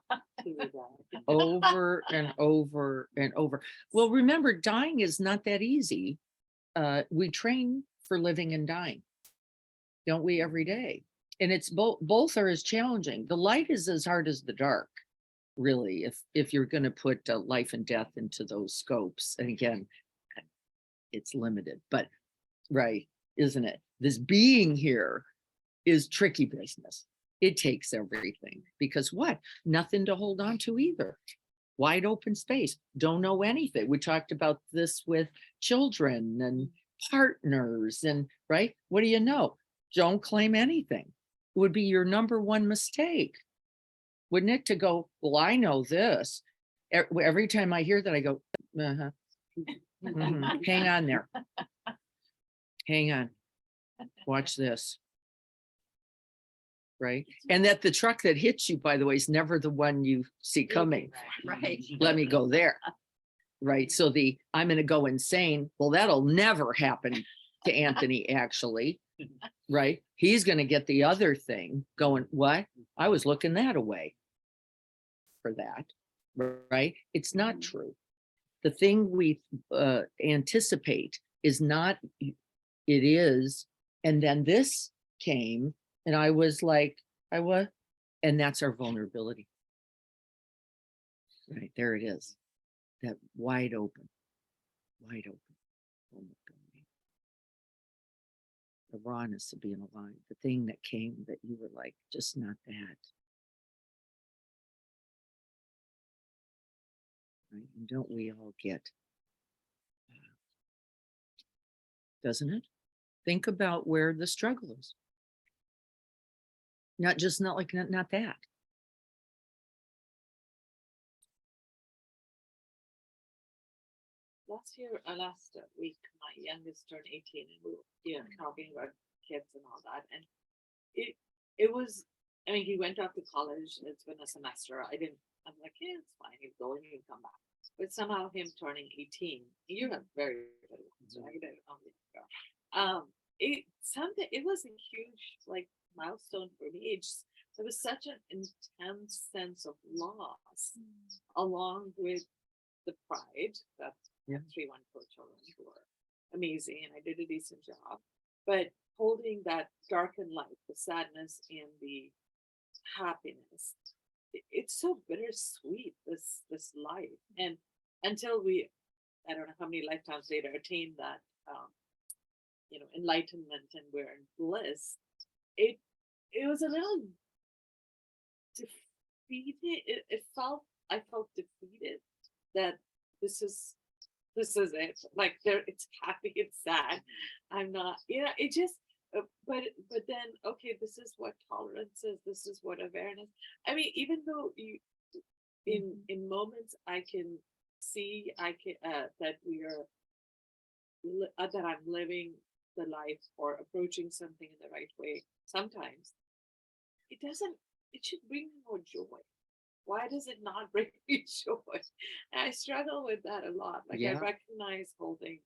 Over and over and over. Well, remember, dying is not that easy. We train for living and dying, don't we, every day? And it's both are as challenging. The light is as hard as the dark, really, if you're going to put life and death into those scopes. And again, it's limited, but right, isn't it? This being here is tricky business. It takes everything, because what? Nothing to hold on to either. Wide open space, don't know anything. We talked about this with children and partners and right. What do you know? Don't claim anything. It would be your number one mistake, wouldn't it? To go, well, I know this. Every time I hear that, I go, uh-huh. Hang on there. Hang on. Watch this. Right. And that the truck that hits you, by the way, is never the one you see coming. Right. Let me go there. Right. So I'm going to go insane. Well, that'll never happen to Anthony, actually. Right. He's going to get the other thing going. What? I was looking that away for that. Right. It's not true. The thing we anticipate is not, it is. And then this came and I was like, and that's our vulnerability. Right. There it is. That wide open vulnerability. The rawness of being alive, the thing that came that you were like, just not that. Right? And don't we all get, doesn't it? Think about where the struggle is. Not that. Last week, my youngest turned 18, and we were talking about kids and all that. And it was, I mean, he went off to college. It's been a semester. I'm like, yeah, it's fine. You go and you come back. But somehow him turning 18, you have very good ones, right? It was a huge like milestone for me. There was such an intense sense of loss, along with the pride that 3 wonderful children who were amazing, and I did a decent job. But holding that dark and light, the sadness and the happiness. It's so bittersweet, this life. And until we, I don't know how many lifetimes later, attain that enlightenment and we're in bliss, it was a little defeated. I felt defeated that this is it. Like it's happy, it's sad. I'm not, it just, but then, okay, this is what tolerance is. This is what awareness. I mean, even though in moments I can see, that we are, that I'm living the life or approaching something in the right way. Sometimes it should bring me more joy. Why does it not bring me joy? And I struggle with that a lot. Like I Yeah. recognize holding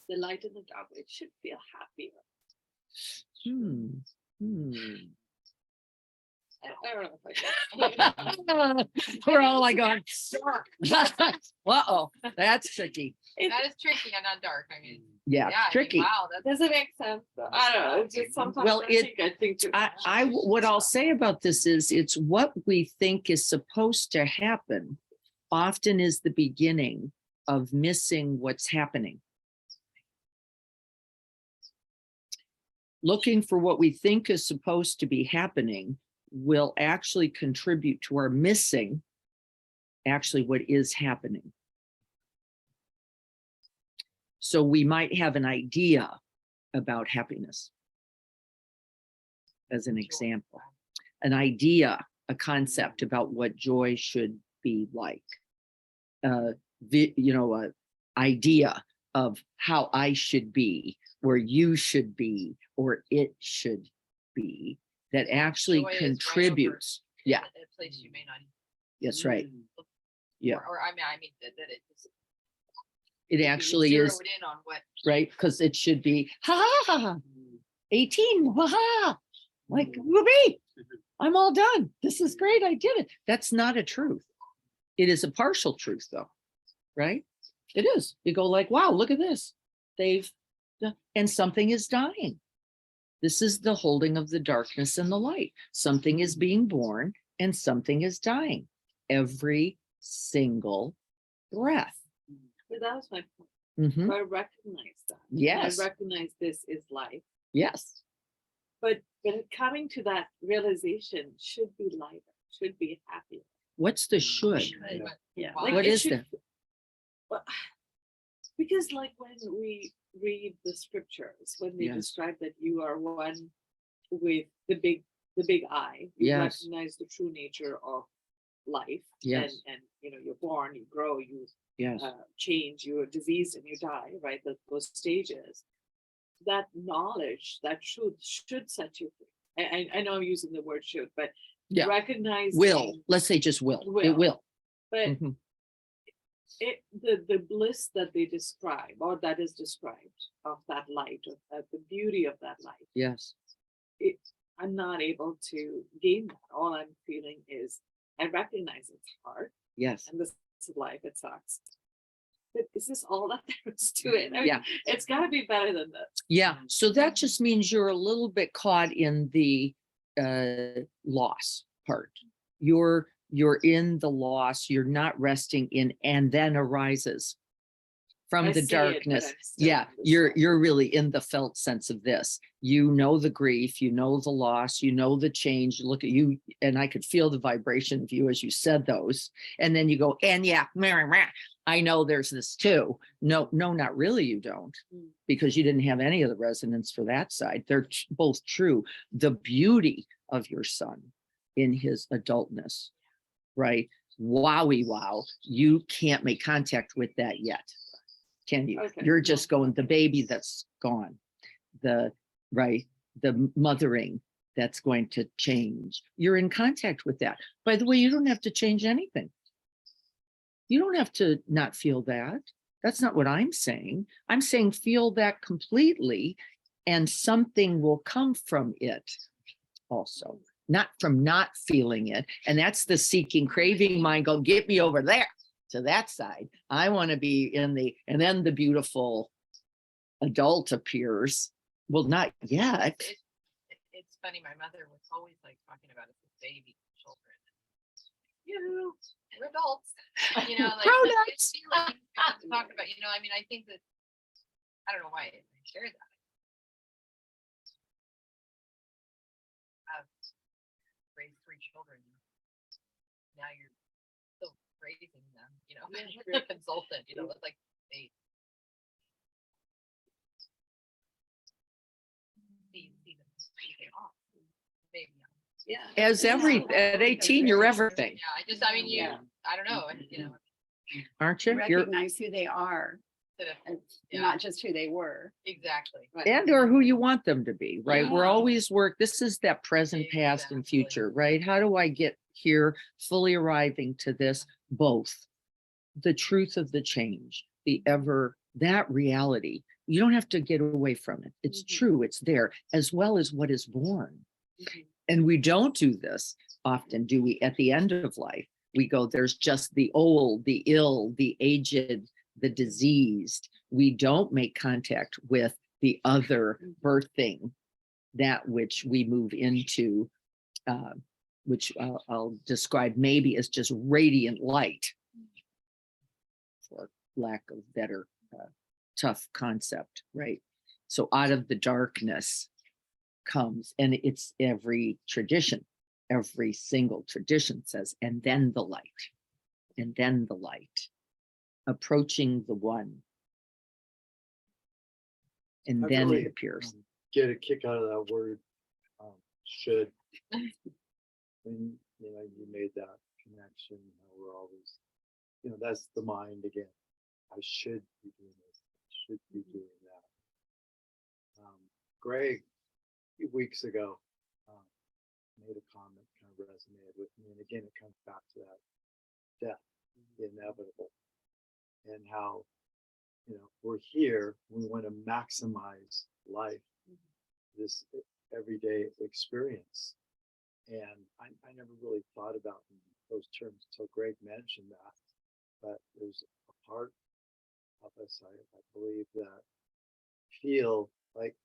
the light in the dark. It should feel happier. I don't know if I We're all like on. Uh-oh, that's tricky. That is tricky and not dark. I mean, Yeah, yeah, I mean, tricky. wow, that's does it make sense? I don't know. It's just sometimes Well, I think too much. What I'll say about this is it's what we think is supposed to happen often is the beginning of missing what's happening. Looking for what we think is supposed to be happening will actually contribute to our missing actually what is happening. So we might have an idea about happiness, as an example, an idea, a concept about what joy should be like, a idea of how I should be, or you should be, or it should be, that actually joy is right over contributes. Yeah, a place you may not. that's right. Yeah, Or I mean that it is. it actually is, Zeroed in on what. right? Because it should be, ha ha ha, ha, 18, ha ha, like, whoopee, I'm all done. This is great, I did it. That's not a truth. It is a partial truth though, right? It is. You go like, wow, look at this. And something is dying. This is the holding of the darkness and the light. Something is being born and something is dying every single breath. But that was my point. Mhm. So I recognize that. Yes. I recognize this is life. Yes. But coming to that realization should be lighter, should be happier. What's the should? Yeah. Why? What it is should- that? Well, because like when we read the scriptures, when they Yes. describe that you are one with the big I, you Yes. recognize the true nature of life. Yes. And you're born, you grow, you Yes. change, you're diseased and you die, right? Those stages. That knowledge, that truth should set you free. I know I'm using the word should, but Yeah. recognize Will. Let's say just will. It Will. will. But Mhm. the bliss that they describe or that is described of that light, of the beauty of that light, Yes. I'm not able to gain that. All I'm feeling is I recognize it's hard Yes. and this is life, it sucks. But is this all that there is to it? I mean, Yeah. it's got to be better than this. Yeah. So that just means you're a little bit caught in the loss part. You're in the loss. You're not resting in, and then arises from I the see it, but darkness. I'm still Yeah, in the you're sorrow. really in the felt sense of this. You know the grief, you know the loss, you know the change. Look at you, and I could feel the vibration of you as you said those. And then you go, and yeah, meh, meh, I know there's this too. No, not really. You don't, Mm. because you didn't have any of the resonance for that side. They're both true. The beauty of your son in his adultness, right? Wowie wow, you can't make contact with that yet. Can you? Okay. You're just going, the baby that's gone, the mothering that's going to change. You're in contact with that. By the way, you don't have to change anything. You don't have to not feel that. That's not what I'm saying. I'm saying feel that completely, and something will come from it also, not from not feeling it. And that's the seeking, craving mind. Go get me over there to that side. I want to be in and then the beautiful adult appears. Well, not yet. It's funny, my mother was always like talking about us as baby children. You, we're adults, you know, like. Grown-ups. Talk about, you know, I mean, I think that, I don't know why I shared that. I've raised 3 children. Now you're still raising them, you know, you're a consultant, you know, it's like they. See them, off, maybe. Yeah. As at 18, you're everything, Yeah, I mean, you, Yeah. I don't know, you know. aren't you? You're, Recognize who they are, Sort of- and Yeah. not just who they were. Exactly. and or who you want them to be, right? We're Yeah. always this is that present, past, and Exactly. future, right? How do I get here, fully arriving to this, both the truth of the change, that reality. You don't have to get away from it. It's true, it's there, as well as what is born. And we don't do this often, do we? At the end of life, we go, there's just the old, the ill, the aged, the diseased. We don't make contact with the other birthing, that which we move into, which I'll describe maybe as just radiant light, for lack of better, tough concept, right? So out of the darkness comes, and it's every single tradition says, and then the light, approaching the one, and I then really, it appears. Get a kick out of that word, should. When, you know, you made that connection, how we're always, you know, that's the mind again. I should be doing this, I should be doing that. Greg, a few weeks ago, made a comment kind of resonated with me. And again, it comes back to that death, the inevitable, and how, you know, we're here, we want to maximize life, this everyday experience. And I never really thought about in those terms until Greg mentioned that. But there's a part of us, I believe, that feel like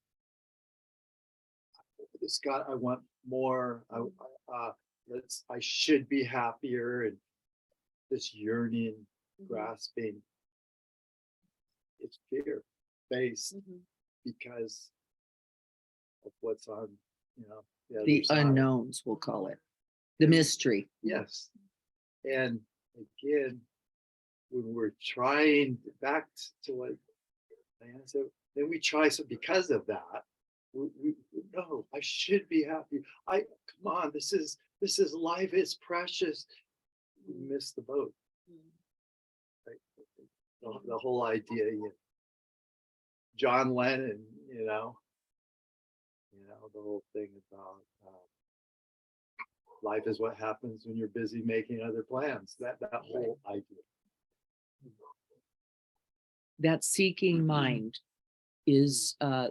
this God, I want more. I should be happier, and this yearning, grasping. It's fear based because of what's on, you know, The other side. unknowns, we'll call it, the mystery. Yes. And again, when we're trying back to what Diana said, then we try, so because of that, we no, I should be happy. Come on, this is life is precious. We miss the boat. Right? The whole idea, you know, John Lennon, you know, the whole thing about life is what happens when you're busy making other plans. That whole idea. That seeking mind is a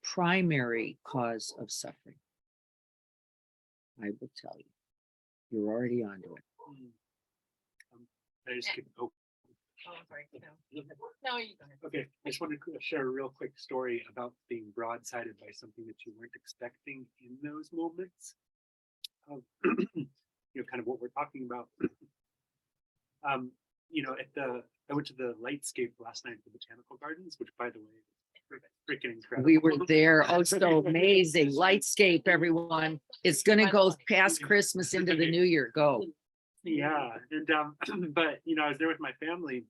primary cause of suffering. I will tell you, you're already onto it. I just could, Oh, I'm sorry. No, you go ahead. okay, I just wanted to share a real quick story about being broadsided by something that you weren't expecting in those moments. You know, kind of what we're talking about. You know, I went to the Lightscape last night at the Botanical Gardens, which, by the way, is freaking incredible. We were there. Oh, so amazing. Lightscape, everyone. It's gonna go past Christmas into the new year. Go. Yeah, and but you know, I was there with my family,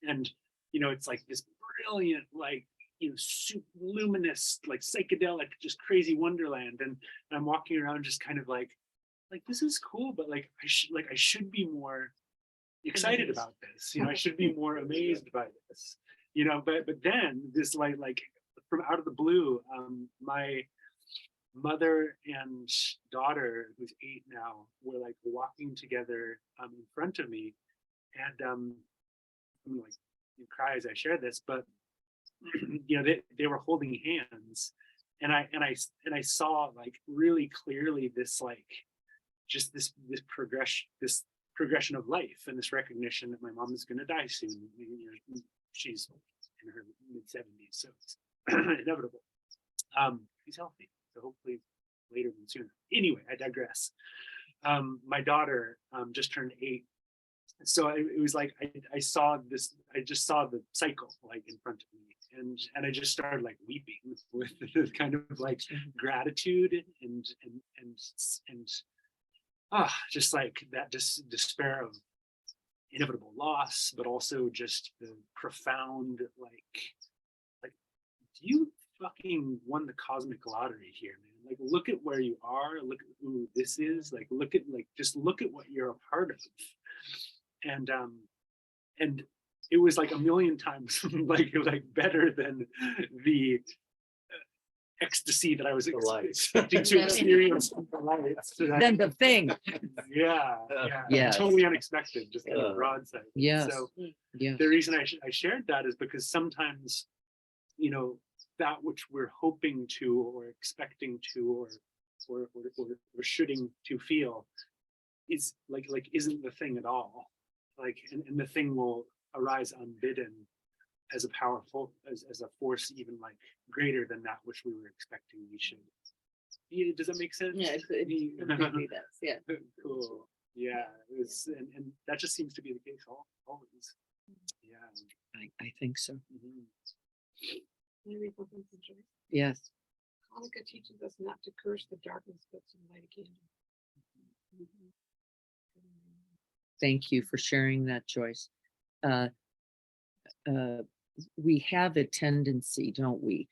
and you know, it's like this brilliant, like, you know, super luminous, like psychedelic, just crazy wonderland, and I'm walking around just kind of like this is cool, but like I should be more excited about this, you know, I should be more amazed by this, you know, but then this like from out of the blue, my mother and daughter, who's 8 now, were like walking together in front of me, and I'm like, you cry as I share this, but you know, they were holding hands, and I saw like really clearly this like just this progression of life, and this recognition that my mom is going to die soon. You know, she's in her mid-70s, so it's inevitable. She's healthy, so hopefully later than sooner. Anyway, I digress. My daughter just turned 8. So it was like I saw this, I just saw the cycle like in front of me, and I just started like weeping with this kind of like gratitude and just like that despair of inevitable loss, but also just the profound like you fucking won the cosmic lottery here, man. Like look at where you are, look at who this is, like look at just look at what you're a part of. And it was like a million times like better than the ecstasy that I was expecting to experience. Then the thing, Yeah, Yes. totally unexpected, just kind of broadside. Yes. So yeah, the reason I shared that is because sometimes, you know, that which we're hoping to or expecting to or shoulding to feel is like isn't the thing at all. Like and the thing will arise unbidden as a powerful as a force even like greater than that which we were expecting we should. Yeah, does that make sense? Yeah, it completely does, yeah. Cool. Yeah, it was, and that just seems to be the case always. Yeah. I think so. Mhm. Yes. Hanukkah teaches us not to curse the darkness, but to light a candle. Thank you for sharing that, Joyce. We have a tendency, don't we?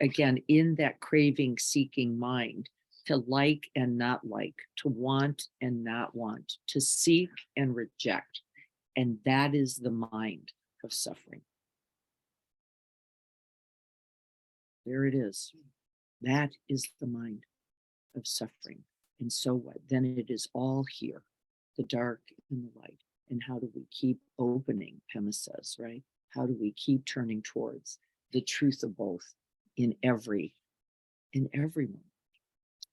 Again, in that craving seeking mind, to like and not like, to want and not want, to seek and reject. And that is the mind of suffering. There it is. That is the mind of suffering. And so what? Then it is all here, the dark and the light. And how do we keep opening, Pema says, right? How do we keep turning towards the truth of both in every moment?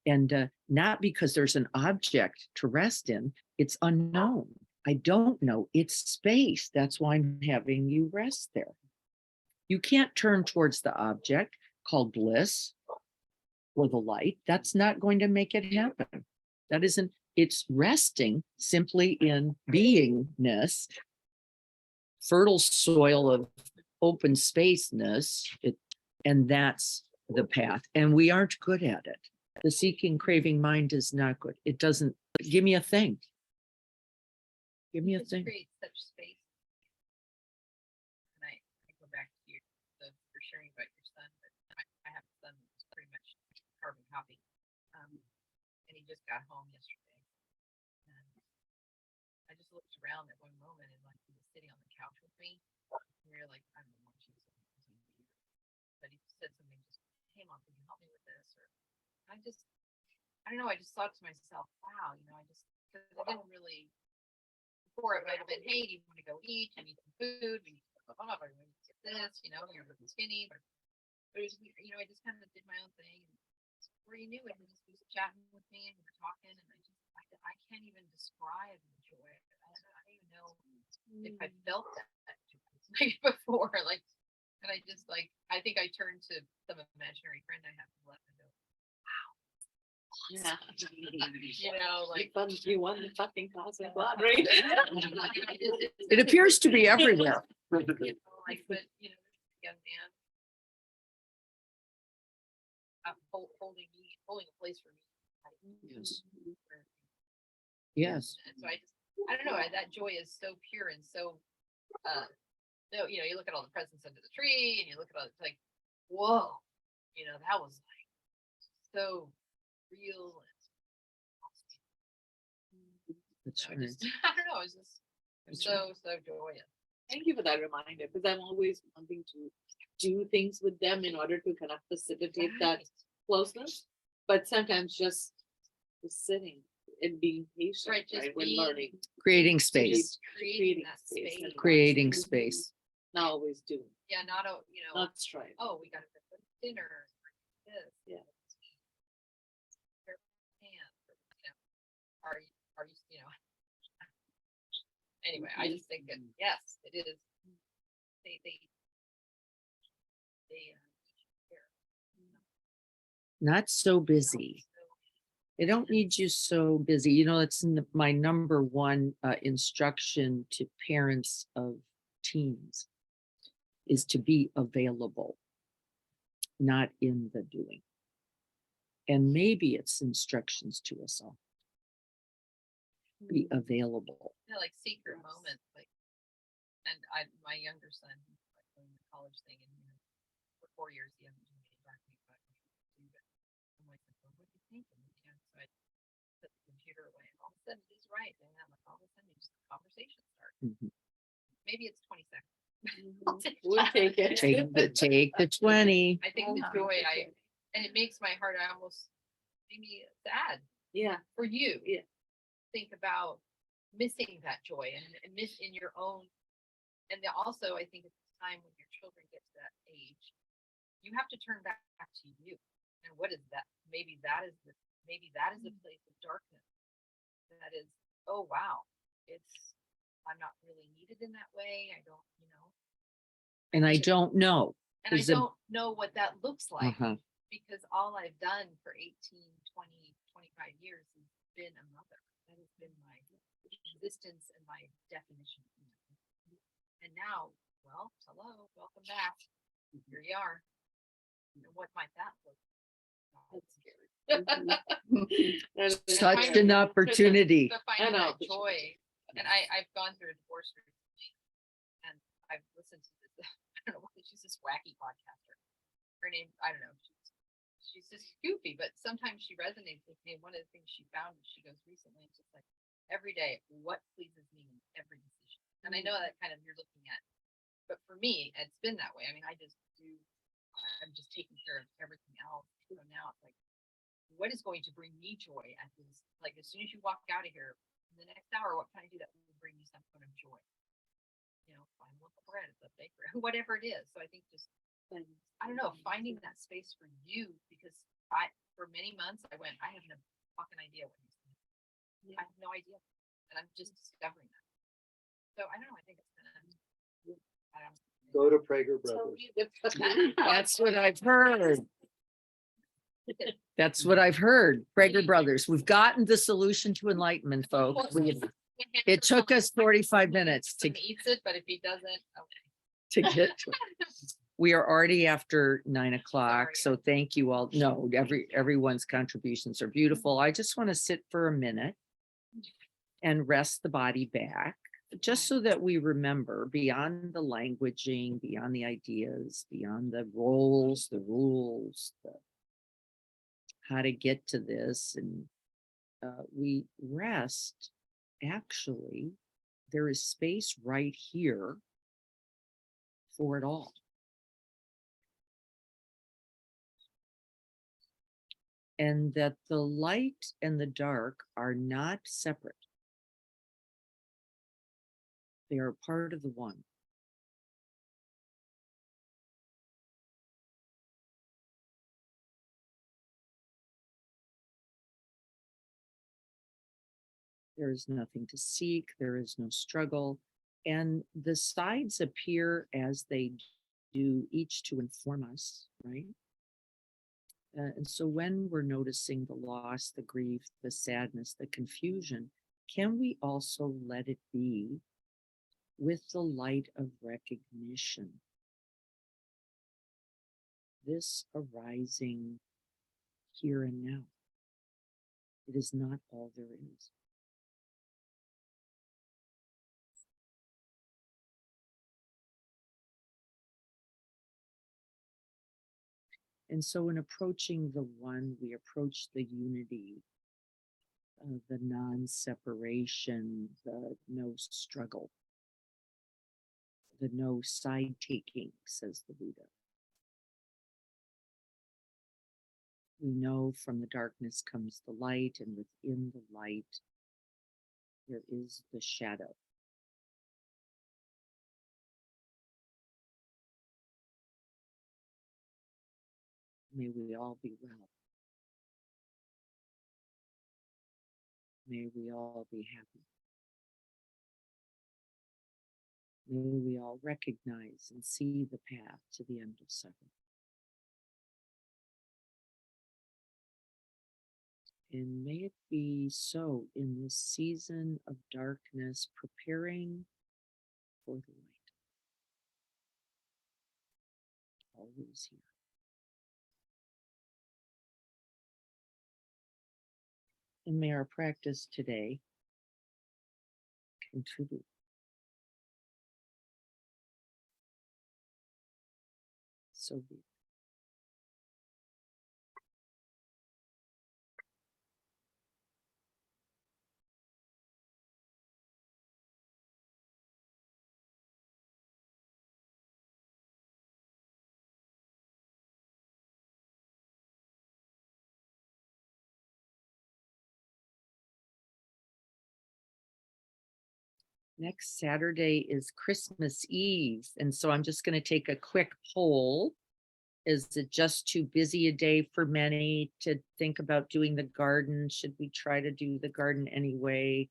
And not because there's an object to rest in, it's unknown. I don't know, it's space. That's why I'm having you rest there. You can't turn towards the object called bliss or the light. That's not going to make it happen. That isn't, it's resting simply in beingness, fertile soil of open spaceness, and that's the path. And we aren't good at it. The seeking, craving mind is not good. It doesn't, give me a thing. Give me a Just thing. create such space. And I go back to you, for sharing about your son, but I have a son that's pretty much carbon copy. And he just got home yesterday. And I just looked around at one moment and like he was sitting on the couch with me. And we were like, I don't know what she was doing, but he said something just, hey mom, can you help me with this? Or I don't know, I just thought to myself, wow, you know, because I didn't really, before it might have been, hey, do you want to go eat? You need some food. We need to go up. I want to get this, you know, you're looking skinny. But it was, you know, I just kind of did my own thing. And before you knew it, he was chatting with me and we were talking. And I can't even describe the joy. I don't even know if I felt that like before. Like, and I just like, I think I turned to some imaginary friend I have left and go, Yeah. you know, like, You won the fucking cosmic lottery. It appears to be everywhere. you know, like, but you know, this young man holding a place for me. Yes. Yes. And so I don't know, that joy is so pure and so, no, you know, you look at all the presents under the tree and you look at all, it's like, whoa, you know, that was like so real. That's And right. I don't know, it's just That's so joyous. Thank you for that reminder, because I'm always wanting to do things with them in order to kind of facilitate that Right. closeness. But sometimes just sitting and being patient, Right, just right, when being- learning, Creating space, Creating that space space. and creating space. not always doing, Yeah, not, you know, not strive. oh, we gotta go to dinner, or this. Yeah. Their hands, or, you know, are you, you know. Anyway, I just think that, yes, it is. They care. Not so busy. So They don't need you so busy. You know, it's my number one instruction to parents of teens is to be available, not in the doing. And maybe it's instructions to us all. Be available. Yeah, like secret moments, like, and my younger son, he's like doing the college thing, and for 4 years he hasn't told me exactly what he wants to do, but I'm like, well, what do you think? And so I put the computer away, and all of a sudden he's right, and I'm like, all of a sudden just the conversation starts. Mhm. Maybe it's 20 seconds. We'll take it. Take the 20. I think the joy and it makes my heart, I almost made me sad Yeah. for you. Yeah. Think about missing that joy and miss in your own. And then also, I think at the time when your children get to that age, you have to turn back to you. And what is that? Maybe that is a place of darkness. That is, oh wow, I'm not really needed in that way. I don't, And I don't know. and I There's a- don't know what that looks like. Uh-huh. Because all I've done for 18, 20, 25 years has been a mother. That has been my existence and my definition. And now, well, hello, welcome back. Here you are. And what might that look like? Such an opportunity. To find know. that joy. And I've gone through a divorce recently, and I've listened to this, I don't know, she's this wacky podcaster. Her name, I don't know, she's just goofy, but sometimes she resonates with me. And one of the things she found, she goes recently, it's just like every day, what pleases me in every decision. And I know that kind of you're looking at, but for me, it's been that way. I mean, I'm just taking care of everything else. So now it's like, what is going to bring me joy at this? Like as soon as you walk out of here, in the next hour, what can I do that will bring you some kind of joy? Find a loaf of bread at the bakery, whatever it is. So I think just, I don't know, finding that space for you, because for many months I have no fucking idea what he's doing. I have no idea. And I'm just discovering that. So I don't know, I think it's gonna, Go to Prager Brothers. That's what I've heard. That's what I've heard. Prager Brothers. We've gotten the solution to enlightenment, folks. It took us 45 minutes to eats it, but if he doesn't, okay. to get to it. We are already after 9 o'clock, so thank you all. No, everyone's contributions are beautiful. I just want to sit for a minute and rest the body back, just so that we remember beyond the languaging, beyond the ideas, beyond the roles, the rules, how to get to this. And we rest. Actually, there is space right here for it all. And that the light and the dark are not separate. They are part of the one. There is nothing to seek, there is no struggle. And the sides appear as they do, each to inform us, right? And so when we're noticing the loss, the grief, the sadness, the confusion, can we also let it be with the light of recognition? This arising here and now. It is not all there is. And so in approaching the one, we approach the unity, the non-separation, the no struggle, the no side taking, says the Buddha. We know from the darkness comes the light, and within the light, there is the shadow. May we all be well. May we all be happy. May we all recognize and see the path to the end of suffering. And may it be so in this season of darkness, preparing for the light. Always here. And may our practice today contribute. So be it. Next Saturday is Christmas Eve, and so I'm just going to take a quick poll. Is it just too busy a day for many to think about doing the garden? Should we try to do the garden anyway?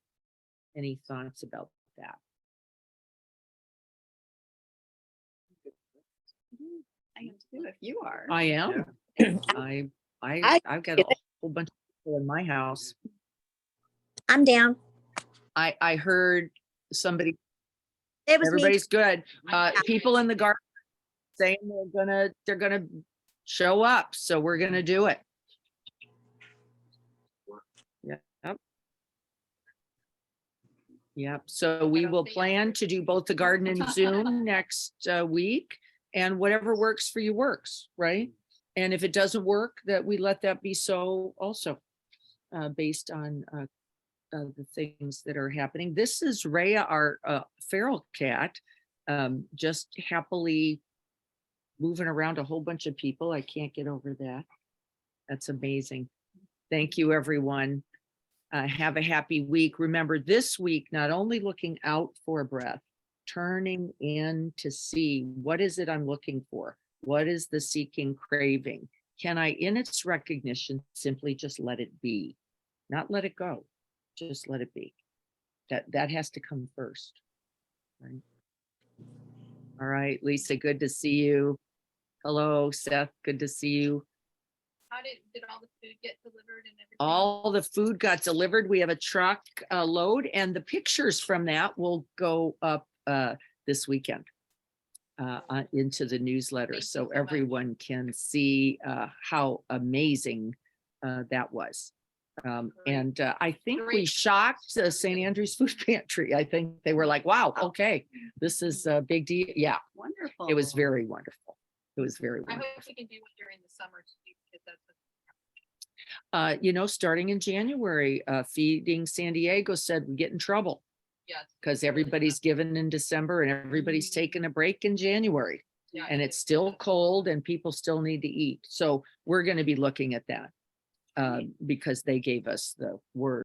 Any thoughts about that? I am too, if you are. I am. I've got a whole bunch of people in my house. I'm down. I heard somebody, It was me. everybody's good. People in the garden saying they're gonna show up, so we're gonna do it. Yep. Yep, so we will plan to do both the garden and Zoom next week, and whatever works for you works, right? And if it doesn't work, that we let that be so also, based on the things that are happening. This is Rhea, our feral cat, just happily moving around a whole bunch of people. I can't get over that. That's amazing. Thank you, everyone. Have a happy week. Remember, this week, not only looking out for a breath, turning in to see what is it I'm looking for? What is the seeking craving? Can I, in its recognition, simply just let it be? Not let it go, just let it be. That has to come first, right? All right, Lisa, good to see you. Hello, Seth, good to see you. How did all the food get delivered and everything? All the food got delivered. We have a truck load, and the pictures from that will go up this weekend into the newsletter, Thank you so so much. everyone can see how amazing that was. And I think we Great. shocked St. Andrew's Food Pantry. I think they were like, wow, okay, this is a big deal. Yeah, Wonderful. it was very wonderful. It was very I wonderful. hope we can do it during the summer too, because that's Starting in January, Feeding San Diego said we get in trouble yes. because everybody's given in December and everybody's taking a break in January. Yeah, And it's still cold and people still need to eat. So we're going to be looking at that because they gave us the word.